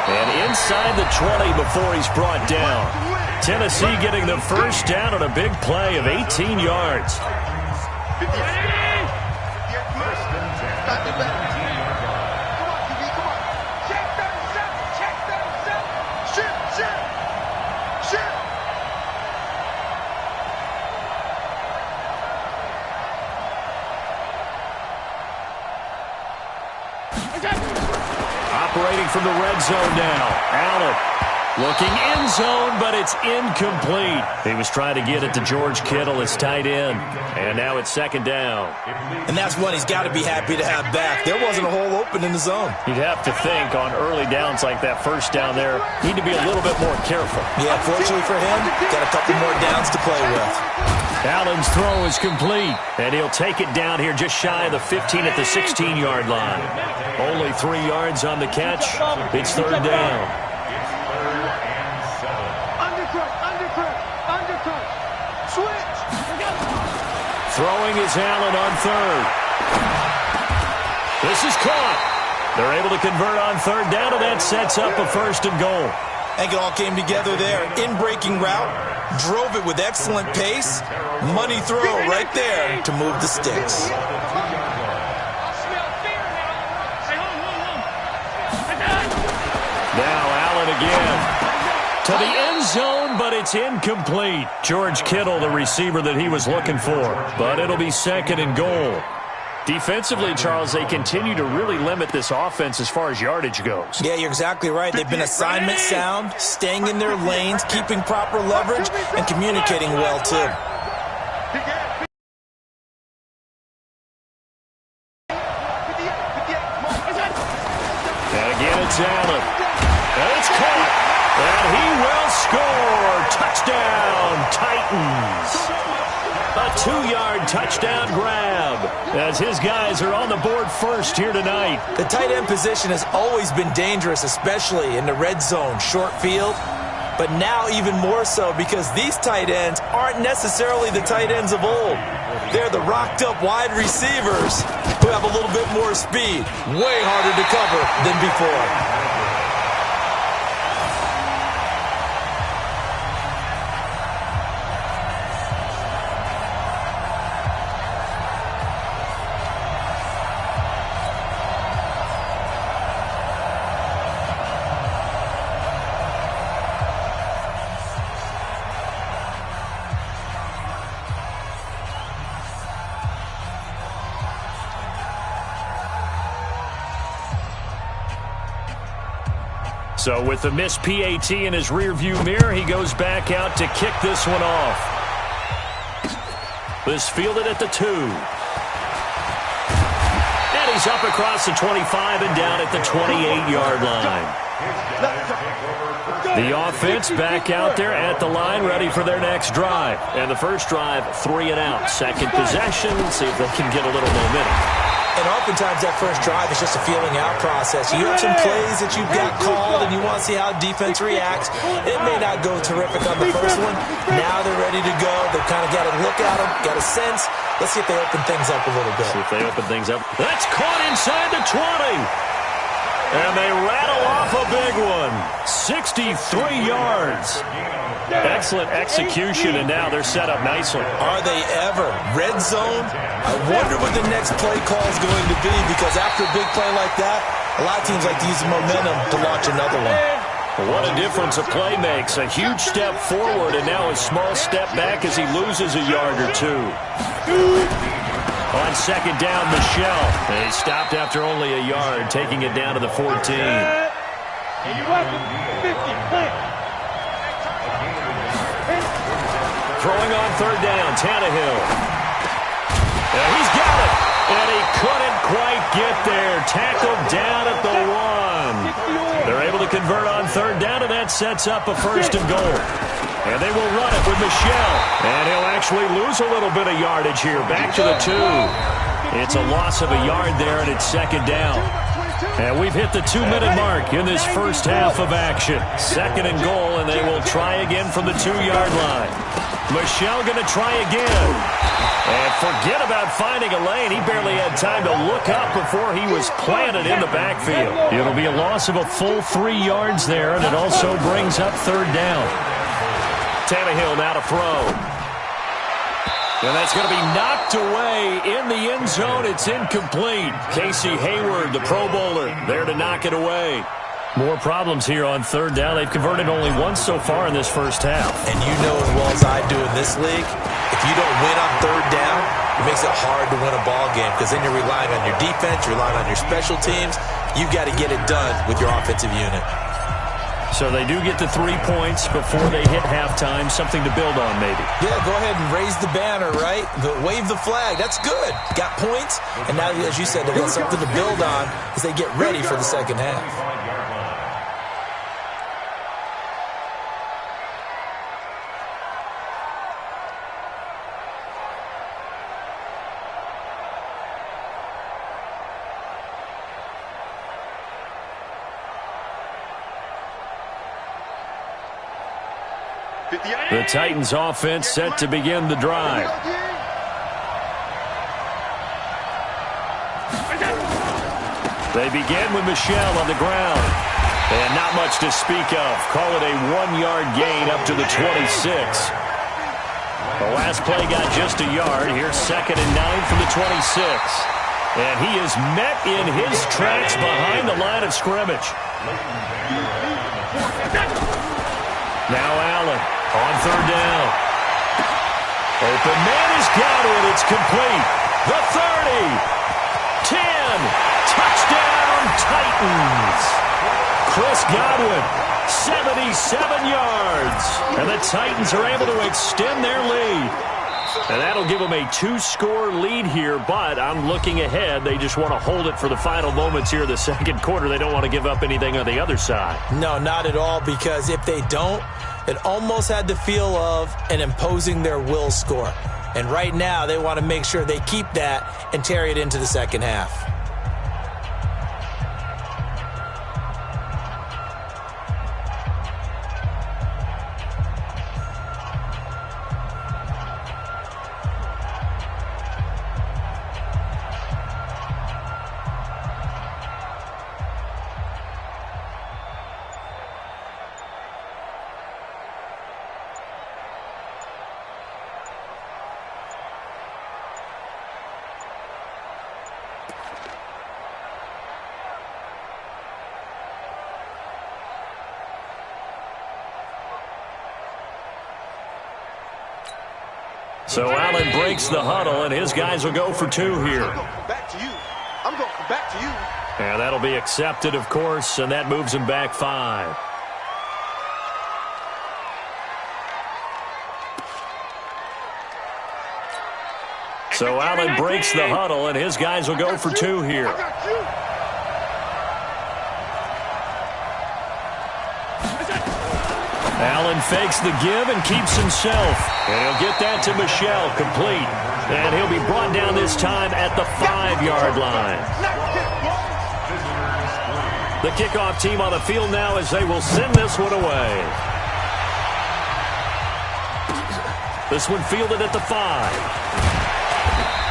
And inside the 20 before he's brought down. Tennessee getting the first down on a big play of 18 yards. Operating from the red zone now. Allen looking end zone, but it's incomplete. He was trying to get it to George Kittle, his tight end. And now it's 2nd down. And that's one he's got to be happy to have back. There wasn't a hole open in the zone. You'd have to think on early downs like that, 1st down there, need to be a little bit more careful. Yeah, fortunately for him, got a couple more downs to play with. Allen's throw is complete, and he'll take it down here just shy of the 15 at the 16-yard line. Only 3 yards on the catch. It's 3rd down. Undercut. Switch. Throwing is Allen on 3rd. This is caught. They're able to convert on 3rd down, and that sets up a 1st and goal. I think it all came together there. In-breaking route, drove it with excellent pace. Money throw right there to move the sticks. Now Allen again. To the end zone, but it's incomplete. George Kittle, the receiver that he was looking for. But it'll be 2nd and goal. Defensively, Charles, they continue to really limit this offense as far as yardage goes. Yeah, you're exactly right. They've been assignment sound, staying in their lanes, keeping proper leverage, and communicating well, too. And again, it's Allen. And it's caught. And he will score. Touchdown, Titans. A 2-yard touchdown grab as his guys are on the board first here tonight. The tight end position has always been dangerous, especially in the red zone, short field. But now even more so because these tight ends aren't necessarily the tight ends of old. They're the rocked-up wide receivers who have a little bit more speed. Way harder to cover than before. So with the missed PAT in his rearview mirror, he goes back out to kick this one off. This fielded at the 2. And he's up across the 25 and down at the 28-yard line. The offense back out there at the line, ready for their next drive. And the first drive, 3 and out. Second possession, see if they can get a little momentum. And oftentimes that first drive is just a feeling out process. You have some plays that you've got called and you want to see how defense reacts. It may not go terrific on the first one. Now they're ready to go. They've kind of got to look at them, got a sense. Let's see if they open things up a little bit. See if they open things up. That's caught inside the 20. And they rattle off a big one. 63 yards. Excellent execution, and now they're set up nicely. Are they ever? Red zone? I wonder what the next play call is going to be, because after a big play like that, a lot of teams like to use the momentum to launch another one. What a difference a play makes. A huge step forward, and now a small step back as he loses a yard or two. On second down, Michelle. They stopped after only a yard, taking it down to the 14. Throwing on third down, Tannehill. And he's got it. And he couldn't quite get there. Tackled down at the 1. They're able to convert on third down, and that sets up a first and goal. And they will run it with Michelle. And he'll actually lose a little bit of yardage here. Back to the 2. It's a loss of a yard there, and it's second down. And we've hit the 2-minute mark in this first half of action. Second and goal, and they will try again from the 2-yard line. Michelle going to try again. And forget about finding a lane. He barely had time to look up before he was planted in the backfield. It'll be a loss of a full 3 yards there, and it also brings up third down. Tannehill now to throw. And that's going to be knocked away in the end zone. It's incomplete. Casey Hayward, the Pro Bowler, there to knock it away. More problems here on third down. They've converted only once so far in this first half. And you know as well as I do in this league, if you don't win on third down, it makes it hard to win a ball game, because then you're relying on your defense, you're relying on your special teams. You've got to get it done with your offensive unit. So they do get the 3 points before they hit halftime. Something to build on, maybe. Yeah, go ahead and raise the banner, right? Wave the flag. That's good. Got points. And now, as you said, they've got something to build on as they get ready for the second half. The Titans offense set to begin the drive. They begin with Michelle on the ground. And not much to speak of. Call it a 1-yard gain up to the 26. The last play got just a yard. Here's second and 9 from the 26. And he is met in his tracks behind the line of scrimmage. Now Allen on third down. Open man is Godwin. It's complete. The 30. 10. Touchdown Titans. Chris Godwin, 77 yards. And the Titans are able to extend their lead. And that'll give them a 2-score lead here, but I'm looking ahead. They just want to hold it for the final moments here of the second quarter. They don't want to give up anything on the other side. No, not at all, because if they don't, it almost had the feel of an imposing their will score. And right now, they want to make sure they keep that and carry it into the second half. So Allen breaks the huddle, and his guys will go for 2 here. Back to you. I'm going back to you. And that'll be accepted, of course, and that moves him back 5. So Allen breaks the huddle, and his guys will go for 2 here. Allen fakes the give and keeps himself. And he'll get that to Michel, complete. And he'll be brought down this time at the 5-yard line. The kickoff team on the field now as they will send this one away. This one fielded at the 5.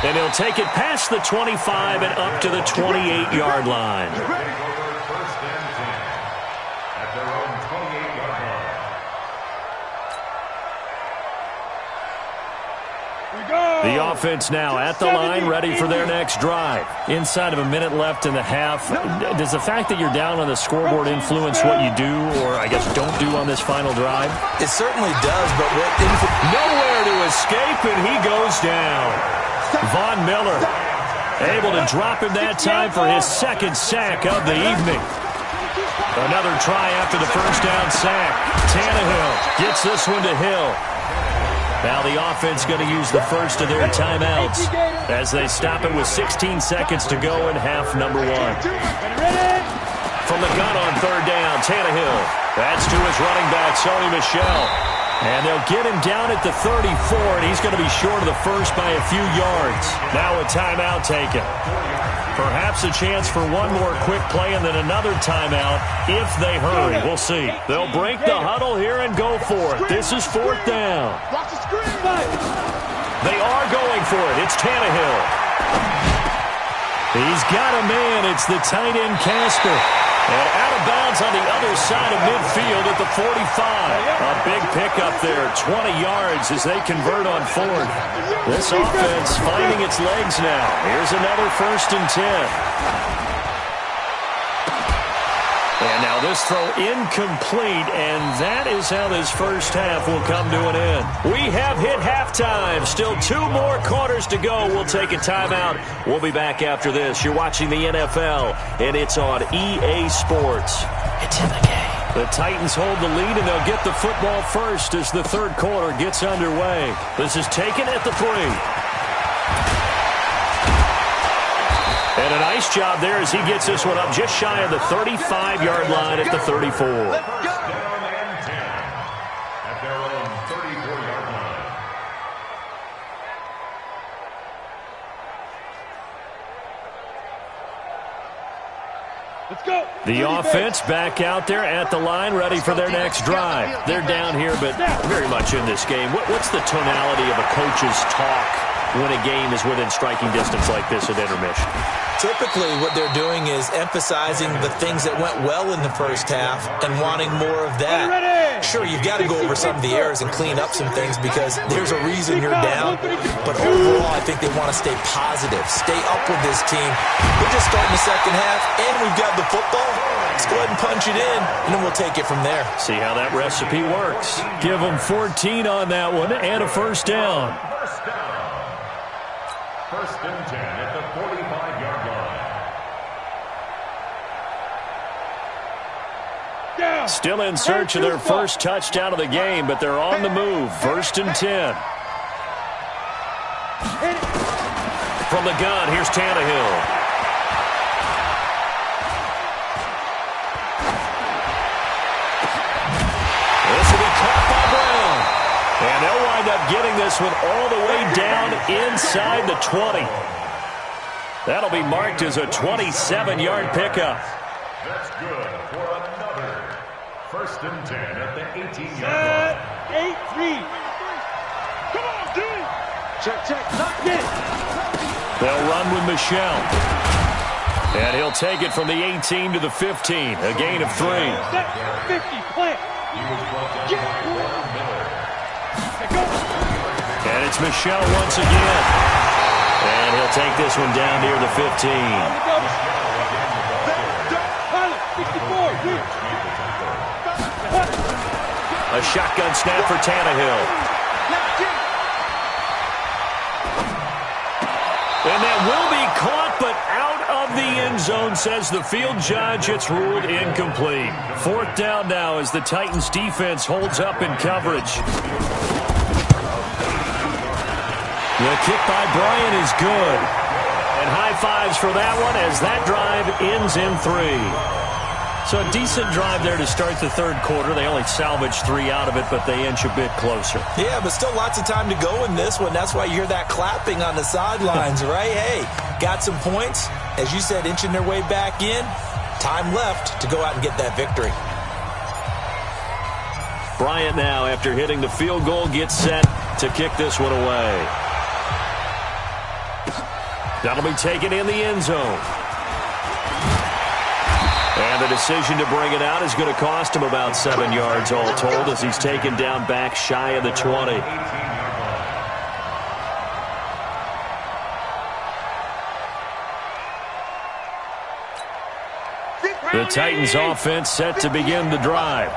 And he'll take it past the 25 and up to the 28-yard line. The offense now at the line, ready for their next drive. Inside of a minute left in the half. Does the fact that you're down on the scoreboard influence what you do, or I guess don't do on this final drive? It certainly does, but nowhere to escape, and he goes down. Von Miller able to drop him that time for his second sack of the evening. Another try after the first down sack. Tannehill gets this one to Hill. Now the offense going to use the first of their timeouts as they stop it with 16 seconds to go in half number 1. From the gun on third down, Tannehill. That's to his running back, Sony Michel. And they'll get him down at the 34, and he's going to be short of the first by a few yards. Now a timeout taken. Perhaps a chance for one more quick play and then another timeout if they hurry. We'll see. They'll break the huddle here and go for it. This is 4th down. They are going for it. It's Tannehill. He's got a man. It's the tight end Casper. And out of bounds on the other side of midfield at the 45. A big pickup there, 20 yards as they convert on 4th. This offense finding its legs now. Here's another 1st and 10. And now this throw incomplete, and that is how this first half will come to an end. We have hit halftime. Still 2 more quarters to go. We'll take a timeout. We'll be back after this. You're watching the NFL, and it's on EA Sports. It's in the game. The Titans hold the lead, and they'll get the football first as the third quarter gets underway. This is taken at the 3. And a nice job there as he gets this one up just shy of the 35-yard line at the 34. Let's go. The offense back out there at the line, ready for their next drive. They're down here, but very much in this game. What's the tonality of a coach's talk when a game is within striking distance like this at intermission? Typically, what they're doing is emphasizing the things that went well in the first half and wanting more of that. Sure, you've got to go over some of the errors and clean up some things because there's a reason you're down. But overall, I think they want to stay positive, stay up with this team. We're just starting the second half, and we've got the football. Let's go ahead and punch it in, and then we'll take it from there. See how that recipe works. Give them 14 on that one and a first down. First and 10 at the 45-yard line. Still in search of their first touchdown of the game, but they're on the move. First and 10. From the gun, here's Tannehill. This will be caught by Brown. And they'll wind up getting this one all the way down inside the 20. That'll be marked as a 27-yard pickup. That's good for another first and 10 at the 18-yard line. 8-3. Come on, dude. Check. Knock it. They'll run with Michel. And he'll take it from the 18 to the 15. A gain of 3. 50, plant. And it's Michel once again. And he'll take this one down near the 15. A shotgun snap for Tannehill. And that will be caught, but out of the end zone, says the field judge. It's ruled incomplete. 4th down now as the Titans defense holds up in coverage. The kick by Bryant is good. And high fives for that one as that drive ends in 3. So a decent drive there to start the third quarter. They only salvaged 3 out of it, but they inch a bit closer. Yeah, but still lots of time to go in this one. That's why you hear that clapping on the sidelines, right? Hey, got some points. As you said, inching their way back in. Time left to go out and get that victory. Bryant now, after hitting the field goal, gets set to kick this one away. That'll be taken in the end zone. And the decision to bring it out is going to cost him about 7 yards all told as he's taken down back shy of the 20. The Titans offense set to begin the drive.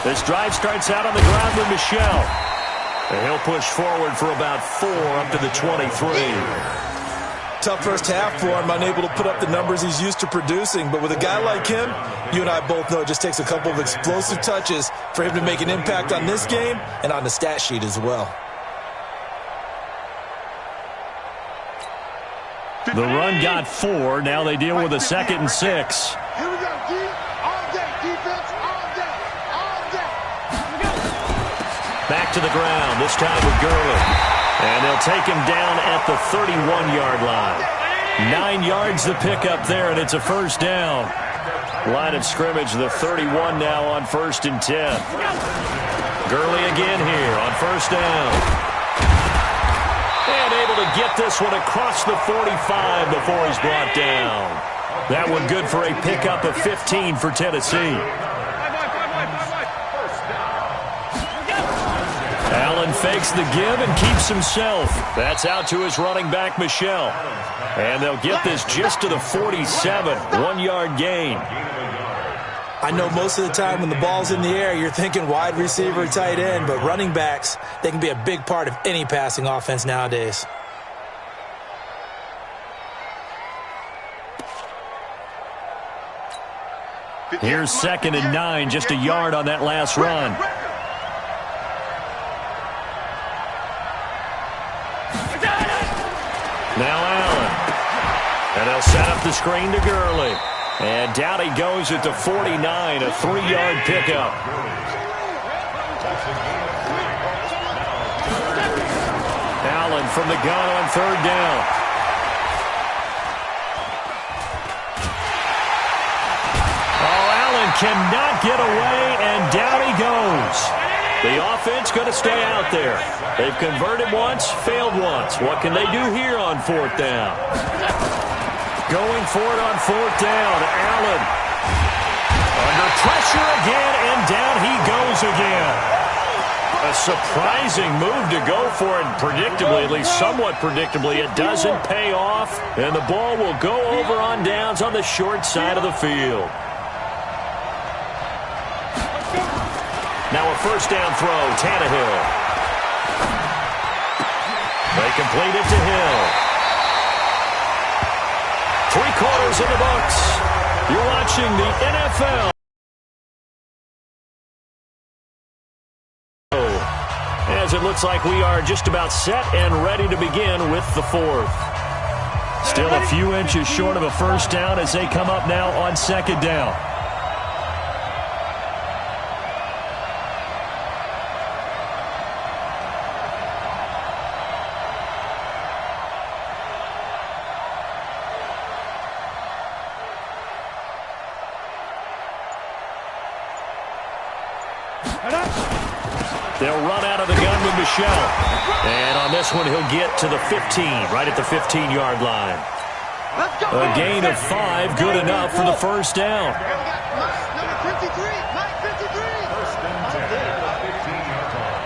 This drive starts out on the ground with Michel. And he'll push forward for about 4 up to the 23. Tough first half for him, unable to put up the numbers he's used to producing. But with a guy like him, you and I both know it just takes a couple of explosive touches for him to make an impact on this game and on the stat sheet as well. The run got 4. Now they deal with a 2nd and 6. Here we go, D. All day. Defense, all day. All day. Back to the ground, this time with Gurley. And they'll take him down at the 31-yard line. 9 yards the pickup there, and it's a first down. Line of scrimmage, the 31 now on 1st and 10. Gurley again here on first down. And able to get this one across the 45 before he's brought down. That one good for a pickup of 15 for Tennessee. Allen fakes the give and keeps himself. That's out to his running back, Michel. And they'll get this just to the 47. 1-yard gain. I know most of the time when the ball's in the air, you're thinking wide receiver, tight end, but running backs, they can be a big part of any passing offense nowadays. Here's 2nd and 9, just a yard on that last run. Now Allen. And they'll set up the screen to Gurley. And down he goes at the 49, a 3-yard pickup. Allen from the gun on 3rd down. Oh, Allen cannot get away, and down he goes. The offense going to stay out there. They've converted once, failed once. What can they do here on 4th down? Going for it on 4th down. Allen under pressure again, and down he goes again. A surprising move to go for it predictably, at least somewhat predictably. It doesn't pay off, and the ball will go over on downs on the short side of the field. Now a first down throw, Tannehill. They complete it to Hill. 3 quarters in the books. You're watching the NFL. As it looks like we are just about set and ready to begin with the 4th. Still a few inches short of a first down as they come up now on 2nd down. They'll run out of the gun with Michel. And on this one, he'll get to the 15, right at the 15-yard line. A gain of 5, good enough for the first down. Number 53, Mike 53. First and 10 at the 15-yard line.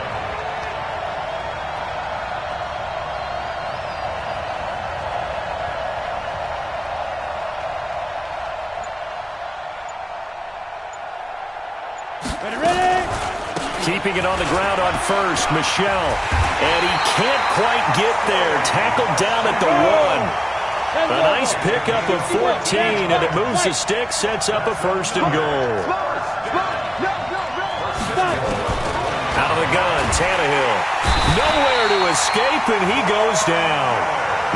Keeping it on the ground on first, Michel. And he can't quite get there. Tackled down at the 1. A nice pickup of 14, and it moves the stick, sets up a first and goal. Out of the gun, Tannehill. Nowhere to escape, and he goes down.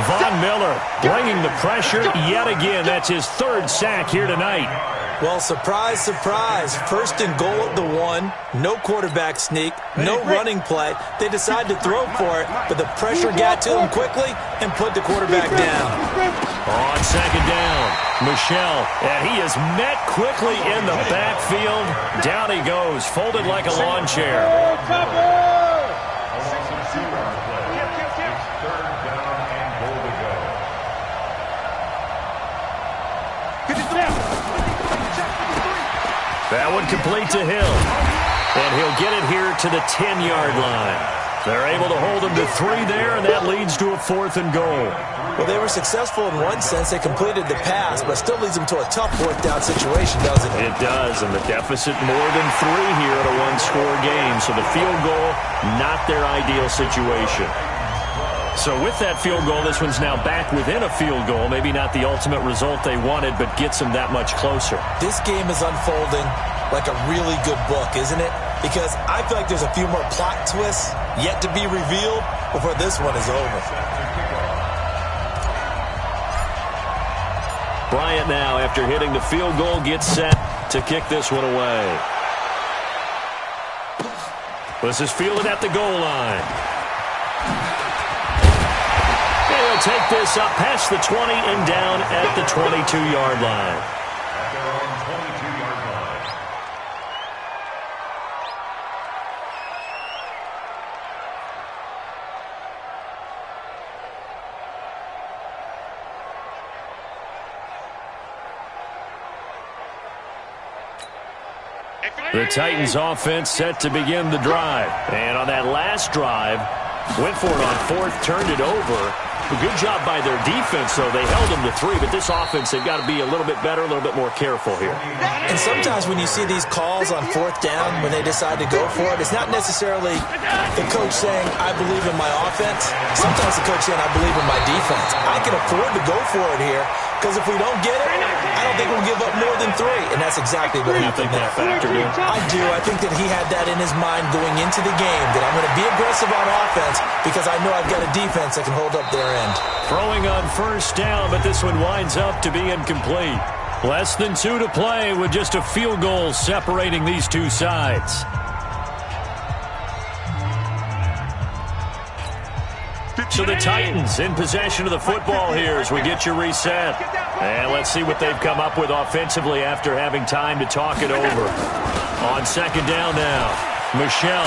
Von Miller bringing the pressure yet again. That's his third sack here tonight. Well, surprise, surprise. First and goal at the 1. No quarterback sneak. No running play. They decided to throw for it, but the pressure got to them quickly and put the quarterback down. On second down, Michel. And he is met quickly in the backfield. Down he goes, folded like a lawn chair. That one complete to Hill. And he'll get it here to the 10-yard line. They're able to hold him to 3 there, and that leads to a 4th and goal. Well, they were successful in one sense. They completed the pass, but still leads them to a tough 4th down situation, doesn't it? It does, and the deficit more than 3 here at a one-score game. So the field goal, not their ideal situation. So with that field goal, this one's now back within a field goal. Maybe not the ultimate result they wanted, but gets them that much closer. This game is unfolding like a really good book, isn't it? Because I feel like there's a few more plot twists yet to be revealed before this one is over. Bryant now, after hitting the field goal, gets set to kick this one away. This is fielded at the goal line. He'll take this up past the 20 and down at the 22-yard line. The Titans offense set to begin the drive. And on that last drive, went for it on 4th, turned it over. A good job by their defense, though. They held them to 3, but this offense, they've got to be a little bit better, a little bit more careful here. And sometimes when you see these calls on 4th down, when they decide to go for it, it's not necessarily the coach saying, I believe in my offense. Sometimes the coach saying, I believe in my defense. I can afford to go for it here, because if we don't get it, I don't think we'll give up more than 3. And that's exactly what happened there. I do. I think that he had that in his mind going into the game, that I'm going to be aggressive on offense because I know I've got a defense that can hold up their end. Throwing on 1st down, but this one winds up to be incomplete. Less than 2 to play with just a field goal separating these two sides. So the Titans in possession of the football here as we get you reset. And let's see what they've come up with offensively after having time to talk it over. On second down now, Michel.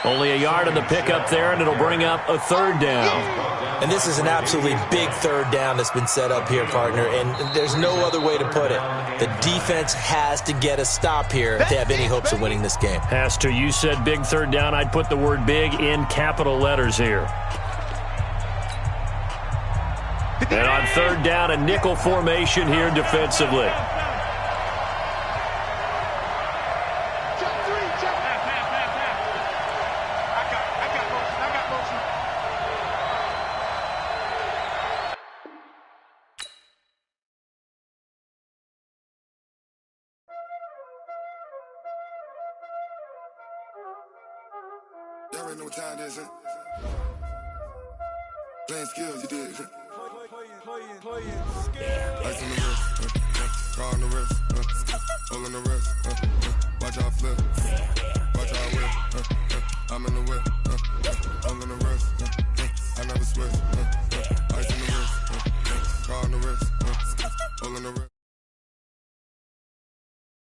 Only a yard on the pickup there, and it'll bring up a 3rd down. And this is an absolutely big 3rd down that's been set up here, partner, and there's no other way to put it. The defense has to get a stop here if they have any hopes of winning this game. Has to. You said big 3rd down. I'd put the word big in capital letters here. And on 3rd down, a nickel formation here defensively. Y'all already know what time it is, huh? Playing skills, you did. Ice on the wrist, car on the wrist, all on the wrist.